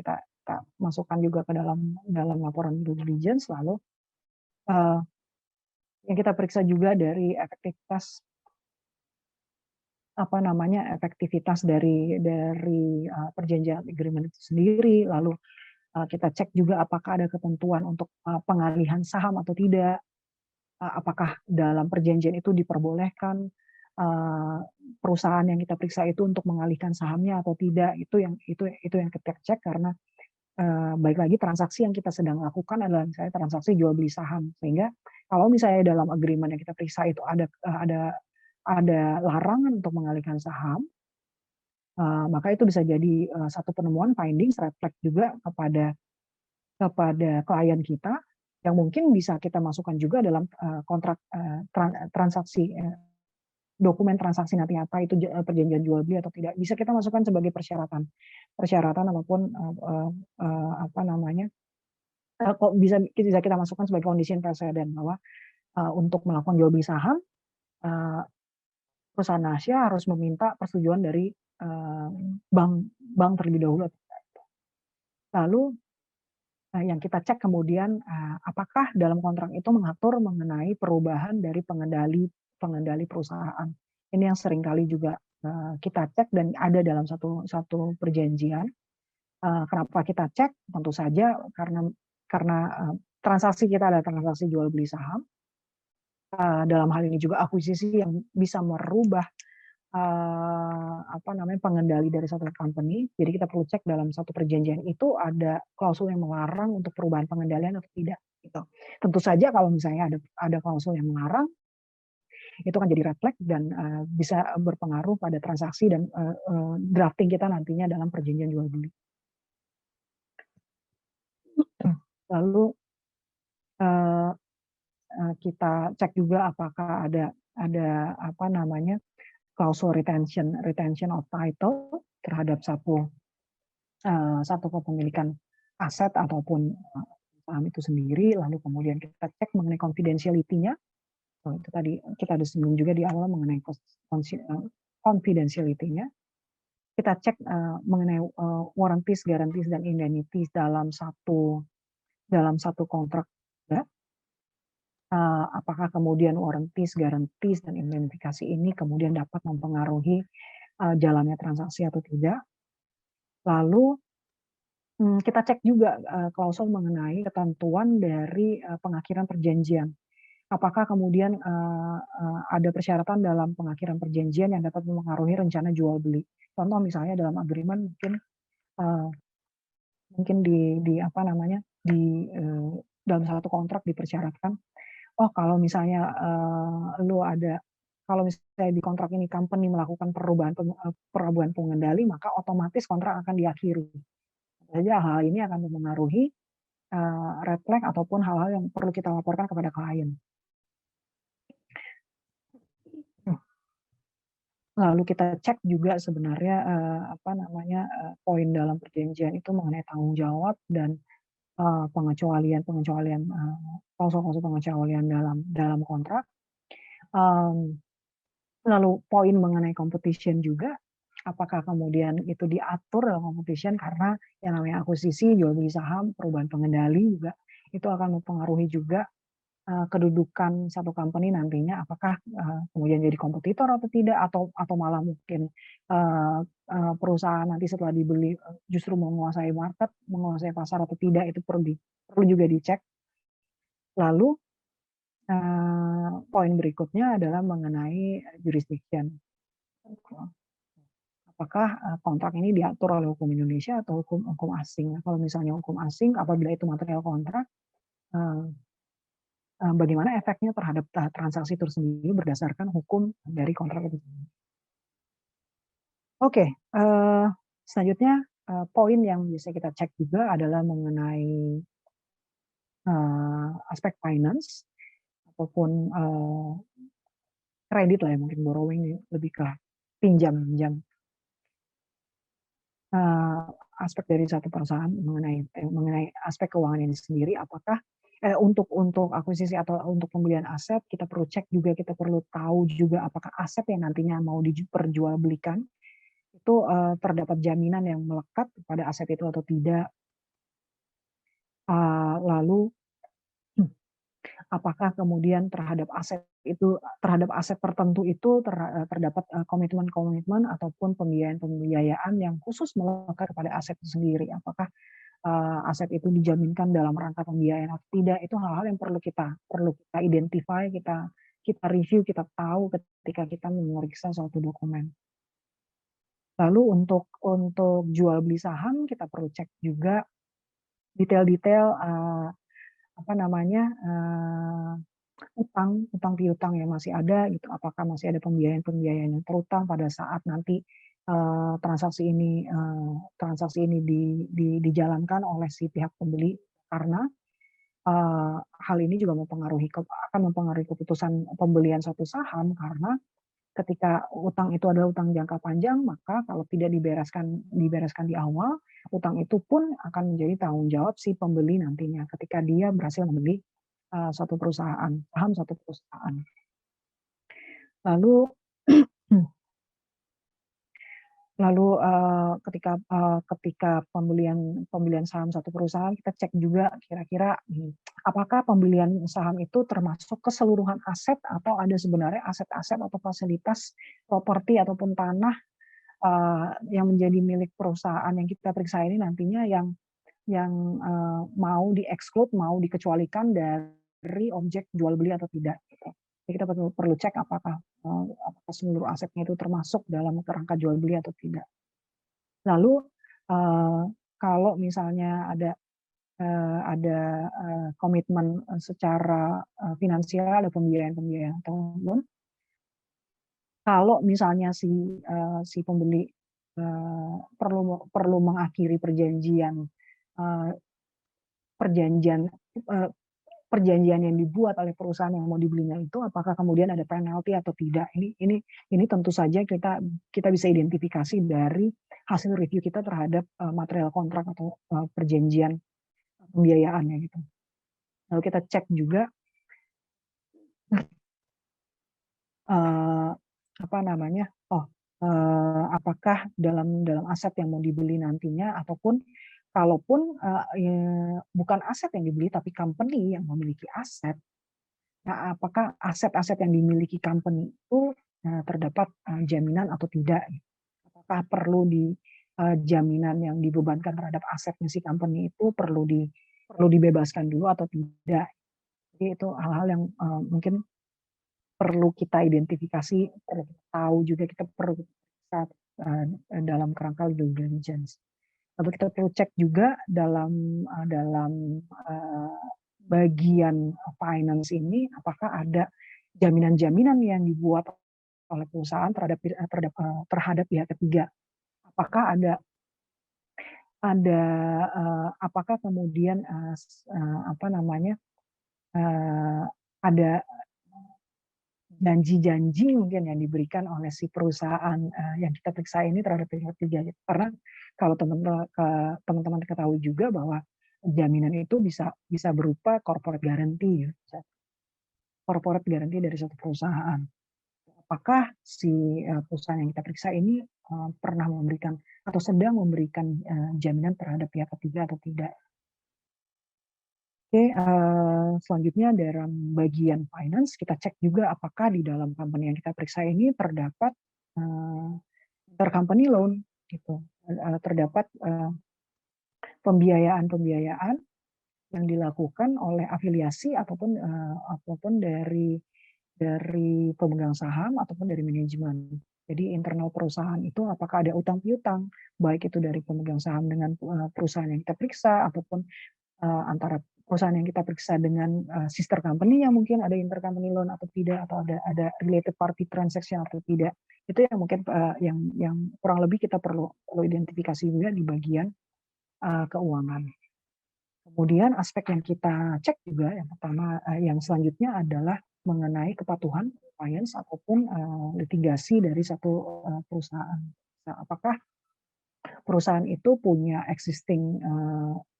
S1: masukkan juga ke dalam laporan due diligence. Lalu yang kita periksa juga dari efektivitas dari perjanjian agreement itu sendiri. Lalu kita cek juga apakah ada ketentuan untuk pengalihan saham atau tidak, apakah dalam perjanjian itu diperbolehkan perusahaan yang kita periksa itu untuk mengalihkan sahamnya atau tidak. Itu yang kita cek, karena baik lagi transaksi yang kita sedang lakukan adalah misalnya transaksi jual beli saham, sehingga kalau misalnya dalam agreement yang kita periksa itu ada larangan untuk mengalihkan saham, maka itu bisa jadi satu penemuan findings red flag juga kepada klien kita, yang mungkin bisa kita masukkan juga dalam kontrak transaksi, dokumen transaksi nanti apa itu perjanjian jual beli atau tidak, bisa kita masukkan sebagai persyaratan ataupun kok bisa kita masukkan sebagai condition precedent bahwa untuk melakukan jual beli saham perusahaan Asia harus meminta persetujuan dari bank terlebih dahulu. Lalu yang kita cek kemudian apakah dalam kontrak itu mengatur mengenai perubahan dari pengendali perusahaan. Ini yang seringkali juga kita cek dan ada dalam satu perjanjian. Kenapa kita cek? Tentu saja karena transaksi kita adalah transaksi jual beli saham. Dalam hal ini juga akuisisi yang bisa merubah pengendali dari satu company. Jadi kita perlu cek dalam satu perjanjian itu ada klausul yang melarang untuk perubahan pengendalian atau tidak. Gitu. Tentu saja kalau misalnya ada klausul yang melarang, itu kan jadi red flag dan bisa berpengaruh pada transaksi dan drafting kita nantinya dalam perjanjian jual beli. Lalu kita cek juga apakah ada klausul retention of title terhadap satu kepemilikan aset ataupun saham itu sendiri, lalu kemudian kita cek mengenai confidentiality-nya. Itu tadi kita ada singgung juga di awal mengenai confidentiality-nya. Kita cek mengenai warranties, guarantees, dan indemnities dalam satu kontrak ya. Apakah kemudian warranties, guarantees, dan indemnifikasi ini kemudian dapat mempengaruhi jalannya transaksi atau tidak. Lalu kita cek juga klausul mengenai ketentuan dari pengakhiran perjanjian. Apakah kemudian ada persyaratan dalam pengakhiran perjanjian yang dapat mempengaruhi rencana jual beli. Contoh misalnya dalam agreement mungkin di apa namanya dalam satu kontrak dipersyaratkan, oh kalau misalnya kalau misalnya di kontrak ini company melakukan perubahan pengendali, maka otomatis kontrak akan diakhiri. Saja hal ini akan mempengaruhi red flag ataupun hal-hal yang perlu kita laporkan kepada klien. Lalu kita cek juga sebenarnya poin dalam perjanjian itu mengenai tanggung jawab dan pengecualian klausul pengecualian dalam kontrak. Lalu poin mengenai competition juga, apakah kemudian itu diatur dalam competition, karena yang namanya akuisisi, jual beli saham, perubahan pengendali juga itu akan mempengaruhi juga kedudukan satu company nantinya, apakah kemudian jadi kompetitor atau tidak, atau malah mungkin perusahaan nanti setelah dibeli justru menguasai market, menguasai pasar atau tidak, itu perlu juga dicek. Lalu poin berikutnya adalah mengenai jurisdiction. Apakah kontrak ini diatur oleh hukum Indonesia atau hukum asing? Kalau misalnya hukum asing, apabila itu material kontrak, bagaimana efeknya terhadap transaksi itu sendiri berdasarkan hukum dari kontrak itu. Oke, selanjutnya poin yang bisa kita cek juga adalah mengenai aspek finance ataupun kredit lah ya, mungkin borrowing lebih ke pinjam. Aspek dari satu perusahaan mengenai aspek keuangan ini sendiri, apakah untuk akuisisi atau untuk pembelian aset, kita perlu cek juga, kita perlu tahu juga apakah aset yang nantinya mau diperjualbelikan itu terdapat jaminan yang melekat pada aset itu atau tidak. Lalu apakah kemudian terhadap aset tertentu itu terdapat komitmen ataupun pembiayaan yang khusus melekat kepada aset itu sendiri. Apakah aset itu dijaminkan dalam rangka pembiayaan atau tidak, itu hal-hal yang perlu kita identify, kita review, kita tahu ketika kita memeriksa suatu dokumen. Lalu untuk jual beli saham, kita perlu cek juga detail-detail utang piutang yang masih ada gitu, apakah masih ada pembiayaan yang terutang pada saat nanti transaksi ini dijalankan oleh si pihak pembeli, karena hal ini juga akan mempengaruhi keputusan pembelian suatu saham, karena ketika utang itu adalah utang jangka panjang, maka kalau tidak dibereskan di awal, utang itu pun akan menjadi tanggung jawab si pembeli nantinya ketika dia berhasil membeli saham suatu perusahaan. Lalu ketika pembelian saham satu perusahaan, kita cek juga kira-kira apakah pembelian saham itu termasuk keseluruhan aset, atau ada sebenarnya aset-aset atau fasilitas properti ataupun tanah yang menjadi milik perusahaan yang kita periksa ini nantinya yang mau di-exclude, mau dikecualikan dari objek jual beli atau tidak. Gitu. Jadi kita perlu cek apakah seluruh asetnya itu termasuk dalam kerangka jual beli atau tidak. Lalu kalau misalnya ada komitmen secara finansial, ada pembiayaan ataupun kalau misalnya si pembeli perlu mengakhiri perjanjian yang dibuat oleh perusahaan yang mau dibelinya itu, apakah kemudian ada penalti atau tidak. Ini tentu saja kita bisa identifikasi dari hasil review kita terhadap material kontrak atau perjanjian pembiayaannya gitu. Lalu kita cek juga apa namanya, apakah dalam dalam aset yang mau dibeli nantinya ataupun kalaupun, bukan aset yang dibeli tapi company yang memiliki aset, nah apakah aset-aset yang dimiliki company itu, terdapat, jaminan atau tidak. Apakah perlu jaminan yang dibebankan terhadap asetnya si company itu perlu dibebaskan dulu atau tidak. Jadi itu hal-hal yang, mungkin perlu kita identifikasi, perlu kita tahu juga, kita perlu saat, dalam kerangka due diligence. Lalu kita perlu cek juga dalam bagian finance ini, apakah ada jaminan-jaminan yang dibuat oleh perusahaan terhadap pihak ketiga. Apakah apakah kemudian, apa namanya, ada janji-janji mungkin yang diberikan oleh si perusahaan, yang kita periksa ini terhadap pihak ketiga. Karena kalau teman-teman ketahui juga bahwa jaminan itu bisa bisa berupa corporate guarantee ya, corporate guarantee dari suatu perusahaan. Apakah si, perusahaan yang kita periksa ini, pernah memberikan atau sedang memberikan, jaminan terhadap pihak ketiga atau tidak. Oke, selanjutnya dalam bagian finance kita cek juga apakah di dalam company yang kita periksa ini terdapat, eee, intercompany loan gitu, terdapat, pembiayaan-pembiayaan yang dilakukan oleh afiliasi ataupun dari pemegang saham ataupun dari manajemen. Jadi internal perusahaan itu apakah ada utang piutang, baik itu dari pemegang saham dengan, perusahaan yang kita periksa ataupun antara perusahaan yang kita periksa dengan, sister company yang mungkin ada intercompany loan atau tidak, atau ada related party transaction atau tidak. Itu yang mungkin, yang kurang lebih kita perlu perlu identifikasi juga di bagian, keuangan. Kemudian aspek yang kita cek juga yang pertama, yang selanjutnya adalah mengenai kepatuhan compliance ataupun, litigasi dari satu, perusahaan. Nah, apakah perusahaan itu punya existing,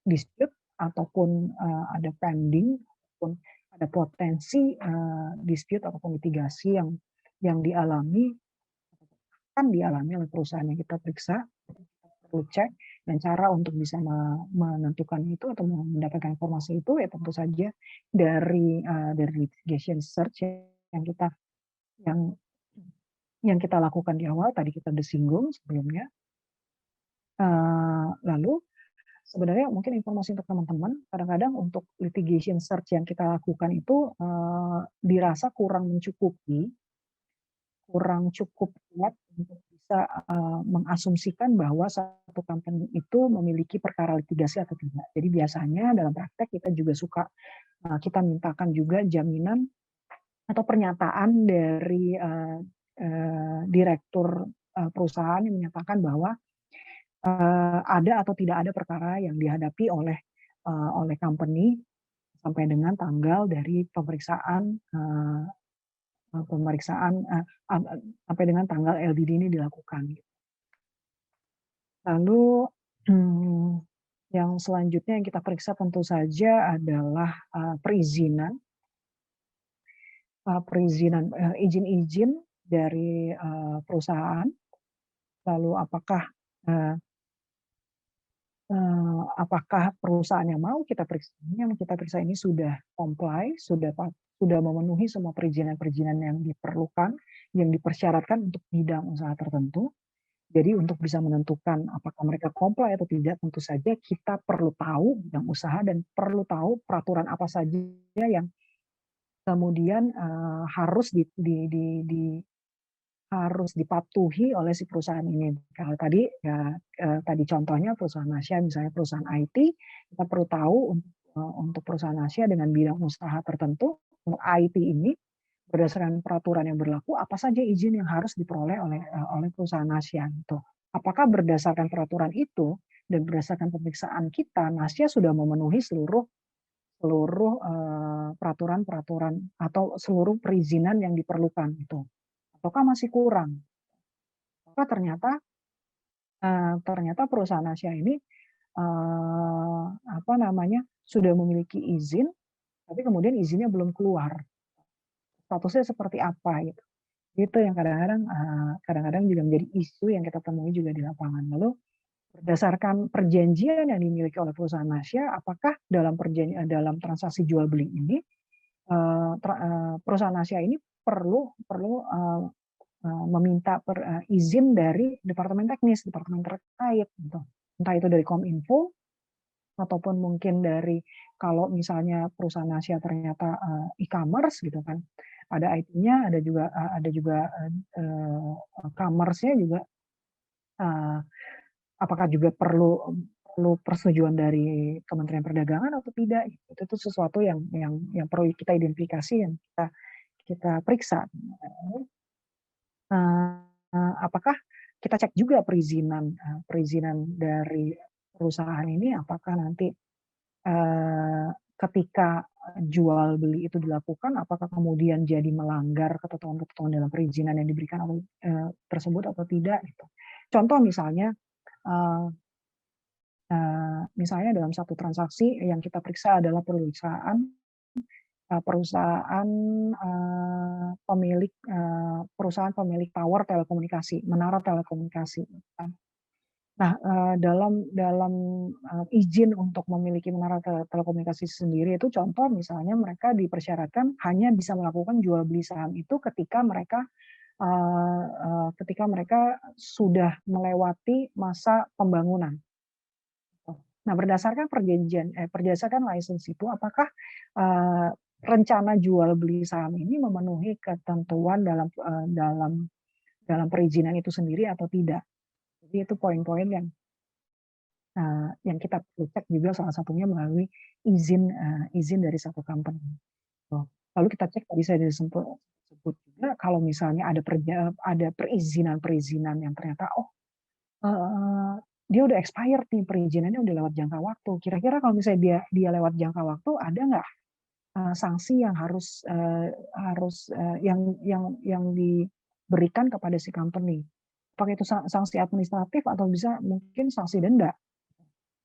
S1: dispute ataupun, ada pending ataupun ada potensi, dispute ataupun litigasi yang dialami akan dialami oleh perusahaan yang kita periksa, perlu cek dan cara untuk bisa menentukan itu atau mendapatkan informasi itu ya tentu saja dari litigation search yang kita yang yang kita lakukan di awal tadi kita udah singgung sebelumnya. Lalu sebenarnya mungkin informasi untuk teman-teman, kadang-kadang untuk litigation search yang kita lakukan itu, dirasa kurang cukup kuat untuk bisa, mengasumsikan bahwa satu company itu memiliki perkara litigasi atau tidak. Jadi biasanya dalam praktek kita juga suka, kita mintakan juga jaminan atau pernyataan dari, direktur, perusahaan yang menyatakan bahwa ada atau tidak ada perkara yang dihadapi oleh company sampai dengan tanggal dari pemeriksaan, pemeriksaan, sampai dengan tanggal LDD ini dilakukan. Lalu, mmm, yang selanjutnya yang kita periksa tentu saja adalah, perizinan, izin-izin dari, perusahaan. Lalu eee apakah perusahaan yang kita periksa ini sudah comply, sudah memenuhi semua perizinan-perizinan yang diperlukan, yang dipersyaratkan untuk bidang usaha tertentu. Jadi untuk bisa menentukan apakah mereka comply atau tidak, tentu saja kita perlu tahu bidang usaha dan perlu tahu peraturan apa saja yang kemudian, harus dipatuhi oleh si perusahaan ini. Kalau tadi ya, tadi contohnya perusahaan Asia misalnya perusahaan IT, kita perlu tahu untuk perusahaan Asia dengan bidang usaha tertentu, untuk IT ini berdasarkan peraturan yang berlaku, apa saja izin yang harus diperoleh oleh perusahaan Asia gitu. Apakah berdasarkan peraturan itu dan berdasarkan pemeriksaan kita, Asia sudah memenuhi seluruh seluruh, peraturan-peraturan atau seluruh perizinan yang diperlukan gitu, ataukah masih kurang? Maka ternyata perusahaan Asia ini, apa namanya, sudah memiliki izin tapi kemudian izinnya belum keluar, statusnya seperti apa gitu. Itu yang kadang-kadang juga menjadi isu yang kita temui juga di lapangan. Lalu berdasarkan perjanjian yang dimiliki oleh perusahaan Asia, apakah dalam transaksi jual beli ini perusahaan Asia ini perlu perlu meminta izin dari departemen teknis, departemen terkait, gitu. Entah itu dari Kominfo ataupun mungkin dari kalau misalnya perusahaan Asia ternyata e-commerce gitu kan, ada IT-nya, ada juga commerce-nya juga, uh, apakah juga perlu perlu persetujuan dari Kementerian Perdagangan atau tidak? Itu sesuatu yang perlu kita identifikasi, yang kita kita periksa. Apakah kita cek juga perizinan dari perusahaan ini, apakah nanti ketika jual beli itu dilakukan, apakah kemudian jadi melanggar ketentuan-ketentuan dalam perizinan yang diberikan tersebut atau tidak? Gitu. Contoh misalnya, misalnya dalam satu transaksi yang kita periksa adalah perusahaan perusahaan pemilik tower telekomunikasi, menara telekomunikasi. Nah, dalam dalam izin untuk memiliki menara telekomunikasi sendiri itu contoh misalnya mereka dipersyaratkan hanya bisa melakukan jual beli saham itu ketika mereka sudah melewati masa pembangunan. Nah, berdasarkan license itu, apakah rencana jual beli saham ini memenuhi ketentuan dalam perizinan itu sendiri atau tidak? Jadi itu poin-poin yang kita perlu cek juga, salah satunya melalui izin dari satu company. Lalu kita cek, tadi saya sebut juga, kalau misalnya ada perizinan-perizinan yang ternyata dia udah expired nih, perizinannya udah lewat jangka waktu. Kira-kira kalau misalnya dia lewat jangka waktu, ada nggak sanksi yang yang diberikan kepada si company? Apakah itu sanksi administratif atau bisa mungkin sanksi denda?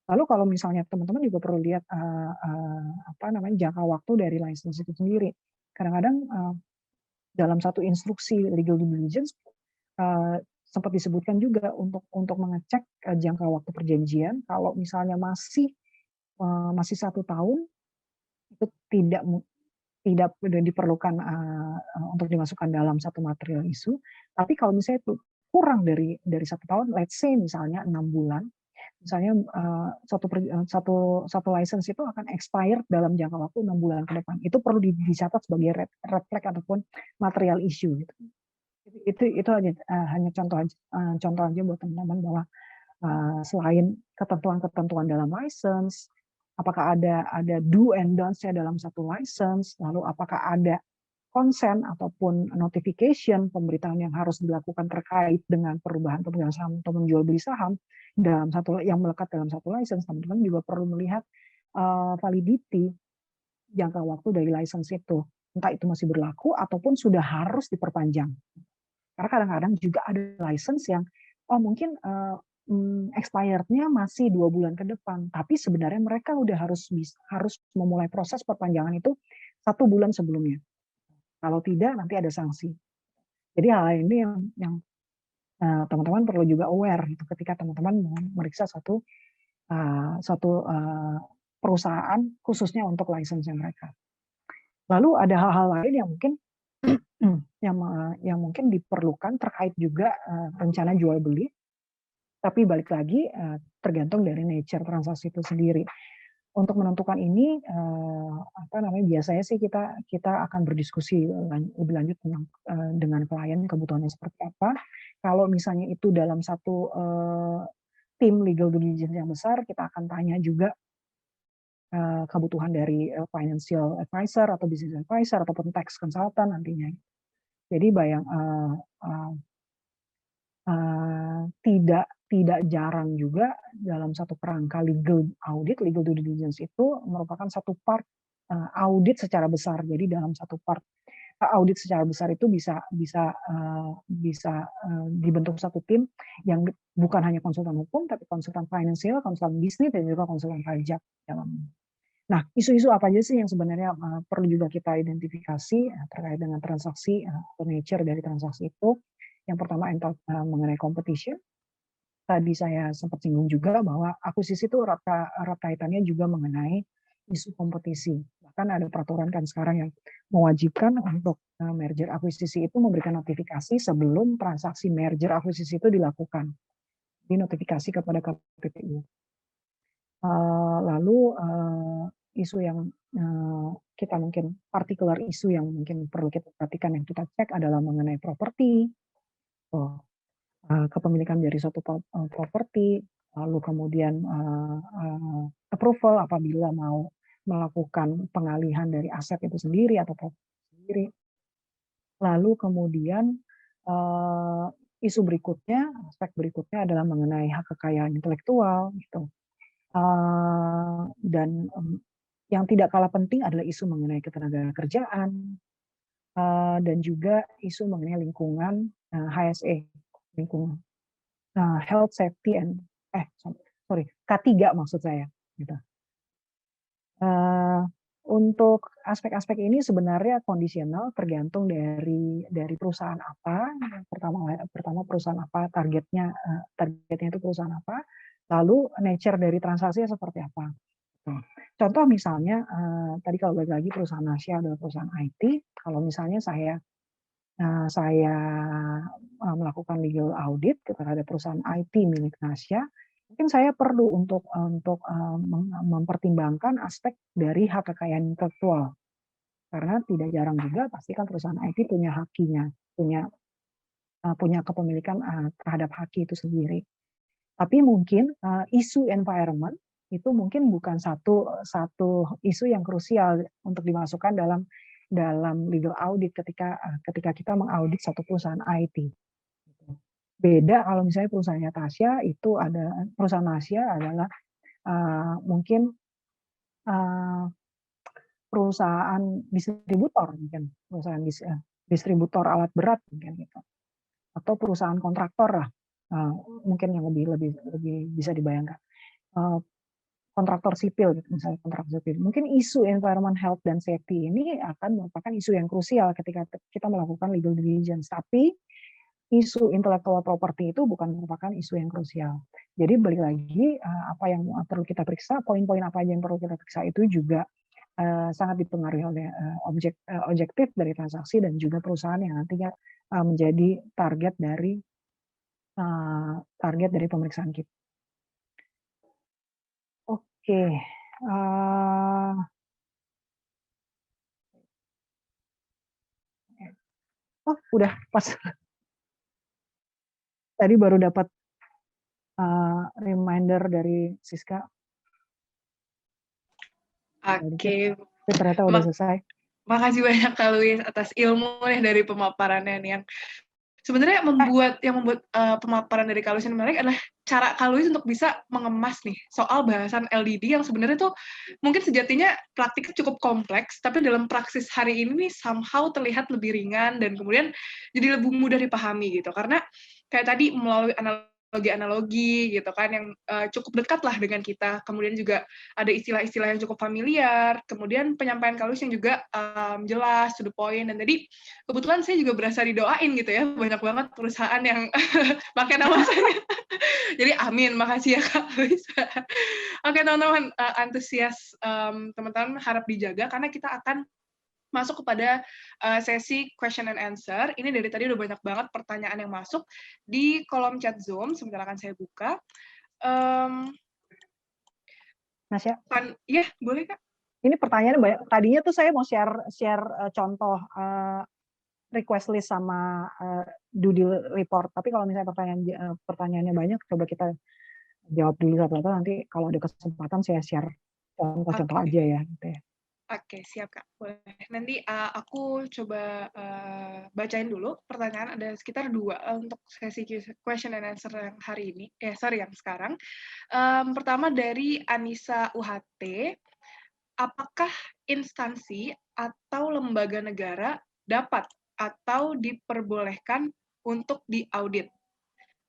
S1: Lalu kalau misalnya teman-teman juga perlu lihat jangka waktu dari license itu sendiri. Kadang-kadang dalam satu instruksi legal due diligence sempat disebutkan juga untuk mengecek jangka waktu perjanjian. Kalau misalnya masih 1 tahun, itu tidak diperlukan untuk dimasukkan dalam satu material isu. Tapi kalau misalnya itu kurang dari 1 tahun, let's say misalnya 6 bulan, misalnya satu license itu akan expired dalam jangka waktu 6 bulan ke depan. Itu perlu dicatat sebagai red flag ataupun material issue. Gitu. Itu hanya contoh aja buat teman-teman bahwa selain ketentuan-ketentuan dalam license, apakah ada do and don'ts-nya dalam satu license, lalu apakah ada consent ataupun notification pemberitahuan yang harus dilakukan terkait dengan perubahan pemegang saham atau menjual beli saham yang melekat dalam satu license. Teman-teman juga perlu melihat validity jangka waktu dari license itu, entah itu masih berlaku ataupun sudah harus diperpanjang. Karena kadang-kadang juga ada license yang mungkin expirednya masih 2 bulan ke depan, tapi sebenarnya mereka udah harus memulai proses perpanjangan itu 1 bulan sebelumnya. Kalau tidak, nanti ada sanksi. Jadi hal ini yang teman-teman perlu juga aware gitu, ketika teman-teman memeriksa satu perusahaan khususnya untuk license mereka. Lalu ada hal-hal lain yang mungkin yang mungkin diperlukan terkait juga rencana jual beli, tapi balik lagi tergantung dari nature transaksi itu sendiri. Untuk menentukan ini biasanya sih kita akan berdiskusi lebih lanjut dengan klien kebutuhannya seperti apa. Kalau misalnya itu dalam satu tim legal due diligence yang besar, kita akan tanya juga kebutuhan dari financial advisor atau business advisor ataupun tax consultant nantinya. Jadi tidak jarang juga dalam satu kerangka legal due diligence itu merupakan satu part audit secara besar. Jadi dalam satu part audit secara besar itu bisa dibentuk satu tim yang bukan hanya konsultan hukum, tapi konsultan finansial, konsultan bisnis, dan juga konsultan pajak dalam. Nah, isu-isu apa aja sih yang sebenarnya perlu juga kita identifikasi terkait dengan transaksi atau nature dari transaksi itu. Yang pertama mengenai competition. Tadi saya sempat singgung juga bahwa akuisisi itu erat kaitannya juga mengenai isu kompetisi. Bahkan ada peraturan kan sekarang yang mewajibkan untuk merger akuisisi itu memberikan notifikasi sebelum transaksi merger akuisisi itu dilakukan. Di notifikasi kepada KPPU. Lalu isu yang kita mungkin particular isu yang mungkin perlu kita perhatikan yang kita cek adalah mengenai properti, kepemilikan dari suatu properti, lalu kemudian approval apabila mau melakukan pengalihan dari aset itu sendiri atau properti sendiri. Lalu kemudian isu berikutnya, aspek berikutnya adalah mengenai hak kekayaan intelektual gitu. Dan yang tidak kalah penting adalah isu mengenai ketenagakerjaan dan juga isu mengenai lingkungan HSE, lingkungan health safety and K3 maksud saya gitu. Untuk aspek-aspek ini sebenarnya kondisional tergantung dari perusahaan apa. Pertama perusahaan apa targetnya itu perusahaan apa, lalu nature dari transaksinya seperti apa. Contoh misalnya tadi kalau balik lagi perusahaan Asia adalah perusahaan IT, kalau misalnya saya melakukan legal audit terhadap perusahaan IT milik Nasya, mungkin saya perlu untuk mempertimbangkan aspek dari hak kekayaan intelektual. Karena tidak jarang juga pasti kan perusahaan IT punya hakinya, punya kepemilikan terhadap haki itu sendiri. Tapi mungkin isu environment itu mungkin bukan satu isu yang krusial untuk dimasukkan dalam legal audit ketika kita mengaudit satu perusahaan IT. Beda kalau misalnya perusahaannya Tasya itu ada perusahaan Tasya adalah mungkin perusahaan distributor mungkin perusahaan distributor alat berat mungkin gitu atau perusahaan kontraktor lah mungkin yang lebih bisa dibayangkan kontraktor sipil gitu misalnya kontraktor sipil mungkin isu environment health dan safety ini akan merupakan isu yang krusial ketika kita melakukan legal diligence tapi isu intellectual property itu bukan merupakan isu yang krusial. Jadi balik lagi apa yang perlu kita periksa, poin-poin apa aja yang perlu kita periksa itu juga sangat dipengaruhi oleh objektif dari transaksi dan juga perusahaan yang nantinya menjadi target dari pemeriksaan kita. Oke, oh udah pas. Tadi baru dapat reminder dari Siska.
S2: Oke.
S1: Ternyata udah selesai.
S2: Makasih banyak Kak Luis atas ilmu dari pemaparannya nih yang sebenarnya membuat pemaparan dari Kak Luis yang menarik adalah cara Kak Luis untuk bisa mengemas nih soal bahasan LDD yang sebenarnya tuh mungkin sejatinya praktiknya cukup kompleks, tapi dalam praksis hari ini nih somehow terlihat lebih ringan dan kemudian jadi lebih mudah dipahami gitu. Karena kayak tadi melalui analogi-analogi gitu kan yang cukup dekat lah dengan kita. Kemudian juga ada istilah-istilah yang cukup familiar. Kemudian penyampaian Kak Luis yang juga jelas, to the point. Dan tadi kebetulan saya juga berasa didoain gitu ya. Banyak banget perusahaan yang pakai nama saya. Jadi amin, makasih ya Kak Luis. Oke teman-teman, antusias teman-teman harap dijaga karena kita akan masuk kepada sesi question and answer. Ini dari tadi udah banyak banget pertanyaan yang masuk di kolom chat Zoom. Sebentar akan saya buka.
S1: Nasya?
S2: Iya, boleh Kak.
S1: Ini pertanyaannya banyak. Tadinya tuh saya mau share contoh request list sama due deal report. Tapi kalau misalnya pertanyaannya banyak, coba kita jawab dulu satu-satu. Nanti kalau ada kesempatan saya share contoh-contoh aja ya. Gitu ya.
S2: Oke, siap Kak. Boleh. Nanti aku coba bacain dulu pertanyaan. Ada sekitar 2 untuk sesi question and answer yang hari ini. Yang sekarang. Pertama dari Anissa UHT. Apakah instansi atau lembaga negara dapat atau diperbolehkan untuk diaudit?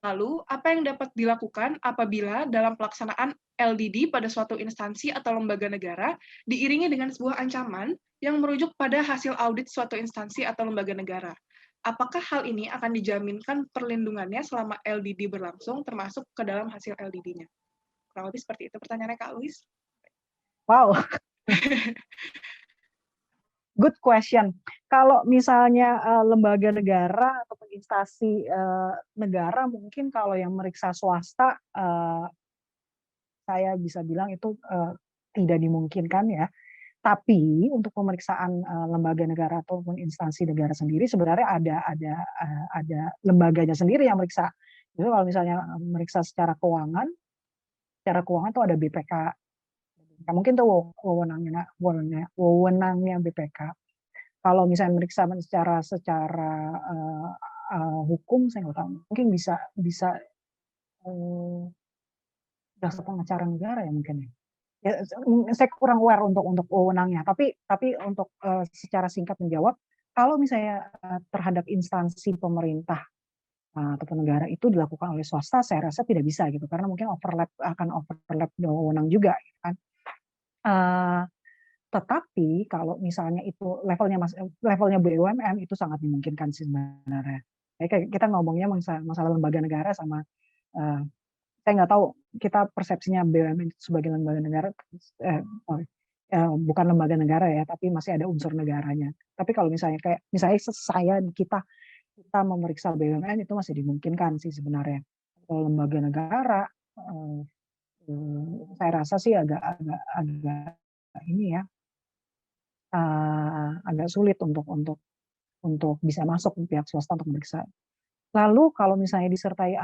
S2: Lalu, apa yang dapat dilakukan apabila dalam pelaksanaan LDD pada suatu instansi atau lembaga negara diiringi dengan sebuah ancaman yang merujuk pada hasil audit suatu instansi atau lembaga negara? Apakah hal ini akan dijaminkan perlindungannya selama LDD berlangsung, termasuk ke dalam hasil LDD-nya? Kurang lebih seperti itu pertanyaannya, Kak Luis.
S1: Wow, good question. Kalau misalnya lembaga negara atau instansi negara, mungkin kalau yang meriksa swasta, saya bisa bilang itu tidak dimungkinkan ya. Tapi untuk pemeriksaan lembaga negara ataupun instansi negara sendiri sebenarnya ada lembaganya sendiri yang meriksa. Jadi kalau misalnya meriksa secara keuangan itu ada BPK. Nah, mungkin itu wewenangnya BPK. Kalau misalnya meriksa secara hukum, saya nggak tahu. Mungkin bisa jasa pengacara negara ya mungkin ya. Ya, saya kurang aware untuk wewenangnya. Tapi untuk secara singkat menjawab, kalau misalnya terhadap instansi pemerintah ataupun negara itu dilakukan oleh swasta, saya rasa tidak bisa gitu, karena mungkin akan overlap wewenang juga, gitu kan. Tetapi kalau misalnya itu levelnya BUMN itu sangat dimungkinkan sih sebenarnya. Kita ngomongnya masalah lembaga negara sama saya nggak tahu kita persepsinya BUMN sebagai lembaga negara, bukan lembaga negara ya, tapi masih ada unsur negaranya. Tapi kalau misalnya kita memeriksa BUMN itu masih dimungkinkan sih sebenarnya. Kalau lembaga negara, saya rasa sih agak ini ya, agak sulit untuk bisa masuk pihak swasta untuk memeriksa. Lalu kalau misalnya disertai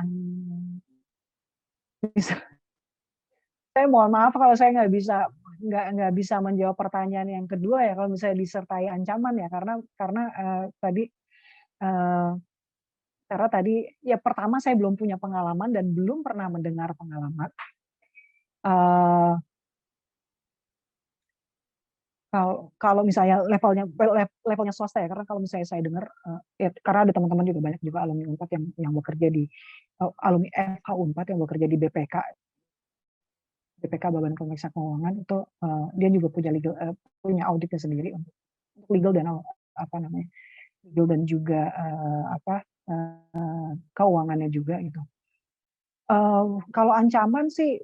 S1: saya mohon maaf kalau saya nggak bisa menjawab pertanyaan yang kedua ya, kalau misalnya disertai ancaman ya, karena tadi ya pertama saya belum punya pengalaman dan belum pernah mendengar pengalaman. Kalau misalnya levelnya swasta ya, karena kalau misalnya saya dengar ya, karena ada teman-teman juga banyak juga alumni Unpad yang bekerja di alumni FH Unpad yang bekerja di BPK Badan Pemeriksa Keuangan itu dia juga punya auditnya sendiri untuk legal dan legal dan juga keuangannya juga gitu. Kalau ancaman sih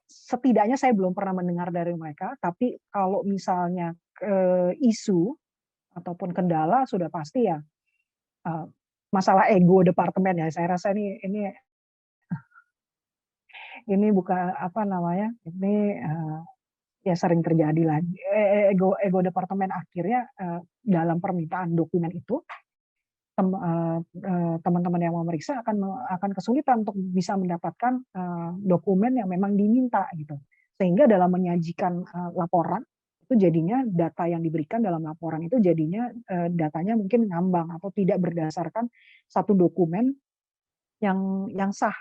S1: setidaknya saya belum pernah mendengar dari mereka, tapi kalau misalnya isu ataupun kendala sudah pasti ya masalah ego departemen ya. Saya rasa ini bukan ini ya sering terjadi lah, ego departemen akhirnya dalam permintaan dokumen itu teman-teman yang memeriksa akan kesulitan untuk bisa mendapatkan dokumen yang memang diminta gitu, sehingga dalam menyajikan laporan itu jadinya data yang diberikan dalam laporan itu jadinya datanya mungkin ngambang atau tidak berdasarkan satu dokumen yang sah,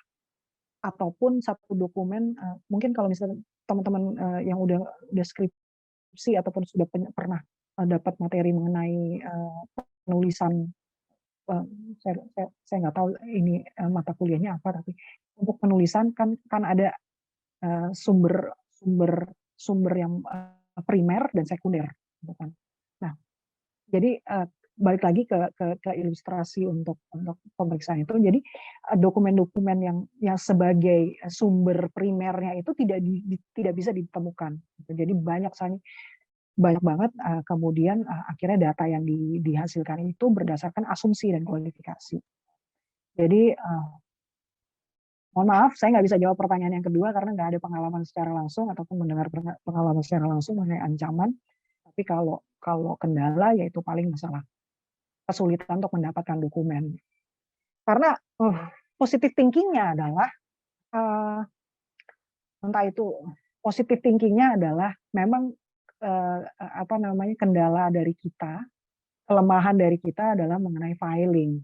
S1: ataupun satu dokumen mungkin kalau misalnya teman-teman yang udah skripsi ataupun sudah pernah dapat materi mengenai penulisan, saya nggak tahu ini mata kuliahnya apa, tapi untuk penulisan kan ada sumber yang primer dan sekunder, gitu kan. Nah, jadi balik lagi ke ilustrasi untuk pemeriksaan itu. Jadi dokumen-dokumen yang sebagai sumber primernya itu tidak bisa ditemukan. Jadi banyak banget kemudian akhirnya data yang dihasilkan itu berdasarkan asumsi dan kualifikasi. Jadi mohon maaf saya nggak bisa jawab pertanyaan yang kedua karena nggak ada pengalaman secara langsung ataupun mendengar pengalaman secara langsung mengenai ancaman. Tapi kalau kendala yaitu paling masalah kesulitan untuk mendapatkan dokumen. Karena positive thinking-nya adalah entah itu positive thinking-nya adalah memang kendala dari kita, kelemahan dari kita adalah mengenai filing.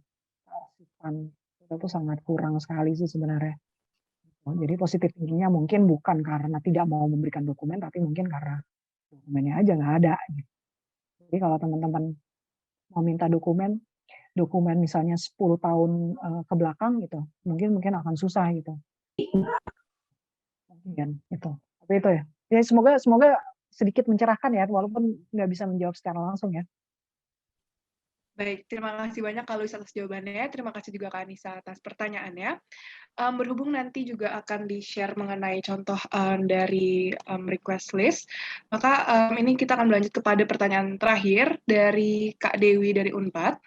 S1: Itu sangat kurang sekali sih sebenarnya. Jadi positive thinking-nya mungkin bukan karena tidak mau memberikan dokumen, tapi mungkin karena dokumennya aja nggak ada. Jadi kalau teman-teman mau minta dokumen, dokumen misalnya 10 tahun ke belakang gitu, mungkin akan susah gitu. Mungkin itu. Tapi itu ya. Ya semoga sedikit mencerahkan ya, walaupun nggak bisa menjawab secara langsung ya.
S2: Baik, terima kasih banyak Kak Luis atas jawabannya. Terima kasih juga Kak Anissa atas pertanyaannya. Berhubung nanti juga akan di-share mengenai contoh dari request list, maka ini kita akan berlanjut kepada pertanyaan terakhir dari Kak Dewi dari Unpad.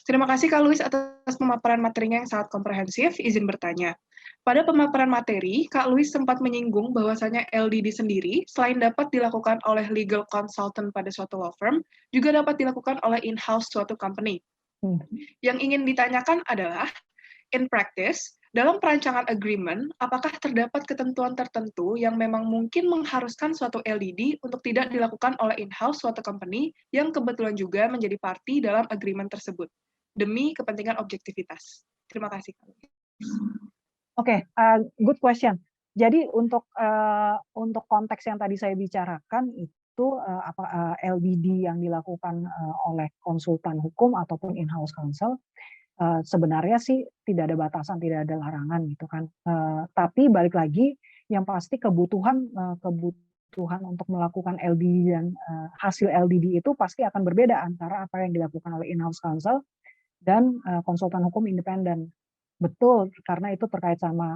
S2: Terima kasih Kak Luis atas pemaparan materinya yang sangat komprehensif. Izin bertanya. Pada pemaparan materi, Kak Luis sempat menyinggung bahwasanya LDD sendiri, selain dapat dilakukan oleh legal consultant pada suatu law firm, juga dapat dilakukan oleh in-house suatu company. Yang ingin ditanyakan adalah, in practice, dalam perancangan agreement, apakah terdapat ketentuan tertentu yang memang mungkin mengharuskan suatu LDD untuk tidak dilakukan oleh in-house suatu company yang kebetulan juga menjadi party dalam agreement tersebut, demi kepentingan objektivitas? Terima kasih.
S1: Oke, good question. Jadi untuk konteks yang tadi saya bicarakan itu LBD yang dilakukan oleh konsultan hukum ataupun in-house counsel, sebenarnya sih tidak ada batasan, tidak ada larangan gitu kan. Tapi balik lagi, yang pasti kebutuhan untuk melakukan LDD dan hasil LDD itu pasti akan berbeda antara apa yang dilakukan oleh in-house counsel dan konsultan hukum independen. Betul, karena itu terkait sama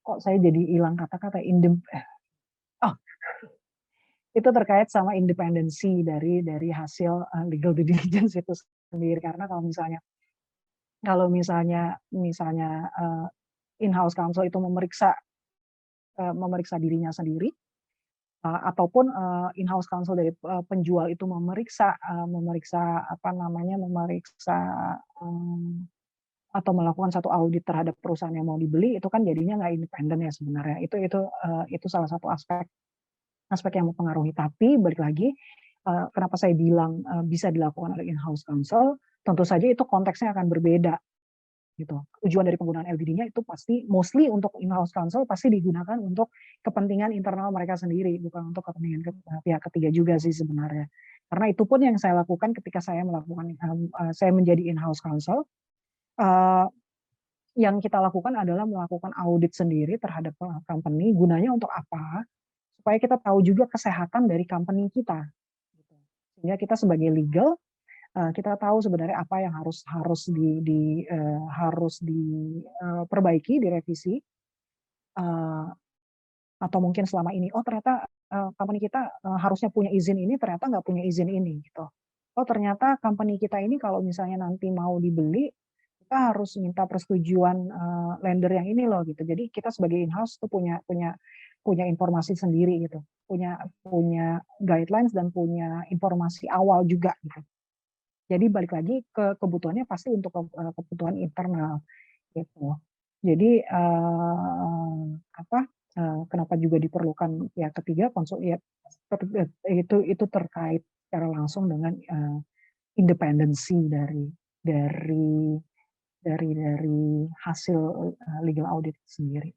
S1: kok saya jadi hilang kata-kata itu terkait sama independensi dari hasil legal due diligence itu sendiri. Karena kalau misalnya in-house counsel itu memeriksa dirinya sendiri, ataupun in-house counsel dari penjual itu memeriksa atau melakukan satu audit terhadap perusahaan yang mau dibeli, itu kan jadinya nggak independen ya sebenarnya. Itu salah satu aspek yang mempengaruhi. Tapi balik lagi, kenapa saya bilang bisa dilakukan oleh in-house counsel, tentu saja itu konteksnya akan berbeda gitu. Tujuan dari penggunaan LBD-nya itu pasti mostly untuk in-house counsel pasti digunakan untuk kepentingan internal mereka sendiri, bukan untuk kepentingan pihak ketiga juga sih sebenarnya. Karena itu pun yang saya lakukan ketika saya menjadi in-house counsel. Yang kita lakukan adalah melakukan audit sendiri terhadap company. Gunanya untuk apa? Supaya kita tahu juga kesehatan dari company kita. Sehingga kita sebagai legal, kita tahu sebenarnya apa yang harus diperbaiki, direvisi, atau mungkin selama ini ternyata company kita harusnya punya izin ini, ternyata nggak punya izin ini gitu. Ternyata company kita ini kalau misalnya nanti mau dibeli, kita harus minta persetujuan lender yang ini loh gitu. Jadi kita sebagai in-house tuh punya informasi sendiri gitu, punya guidelines dan punya informasi awal juga gitu. Jadi balik lagi ke kebutuhannya pasti untuk kebutuhan internal gitu. Jadi kenapa juga diperlukan pihak ketiga itu terkait secara langsung dengan independensi dari hasil legal audit sendiri.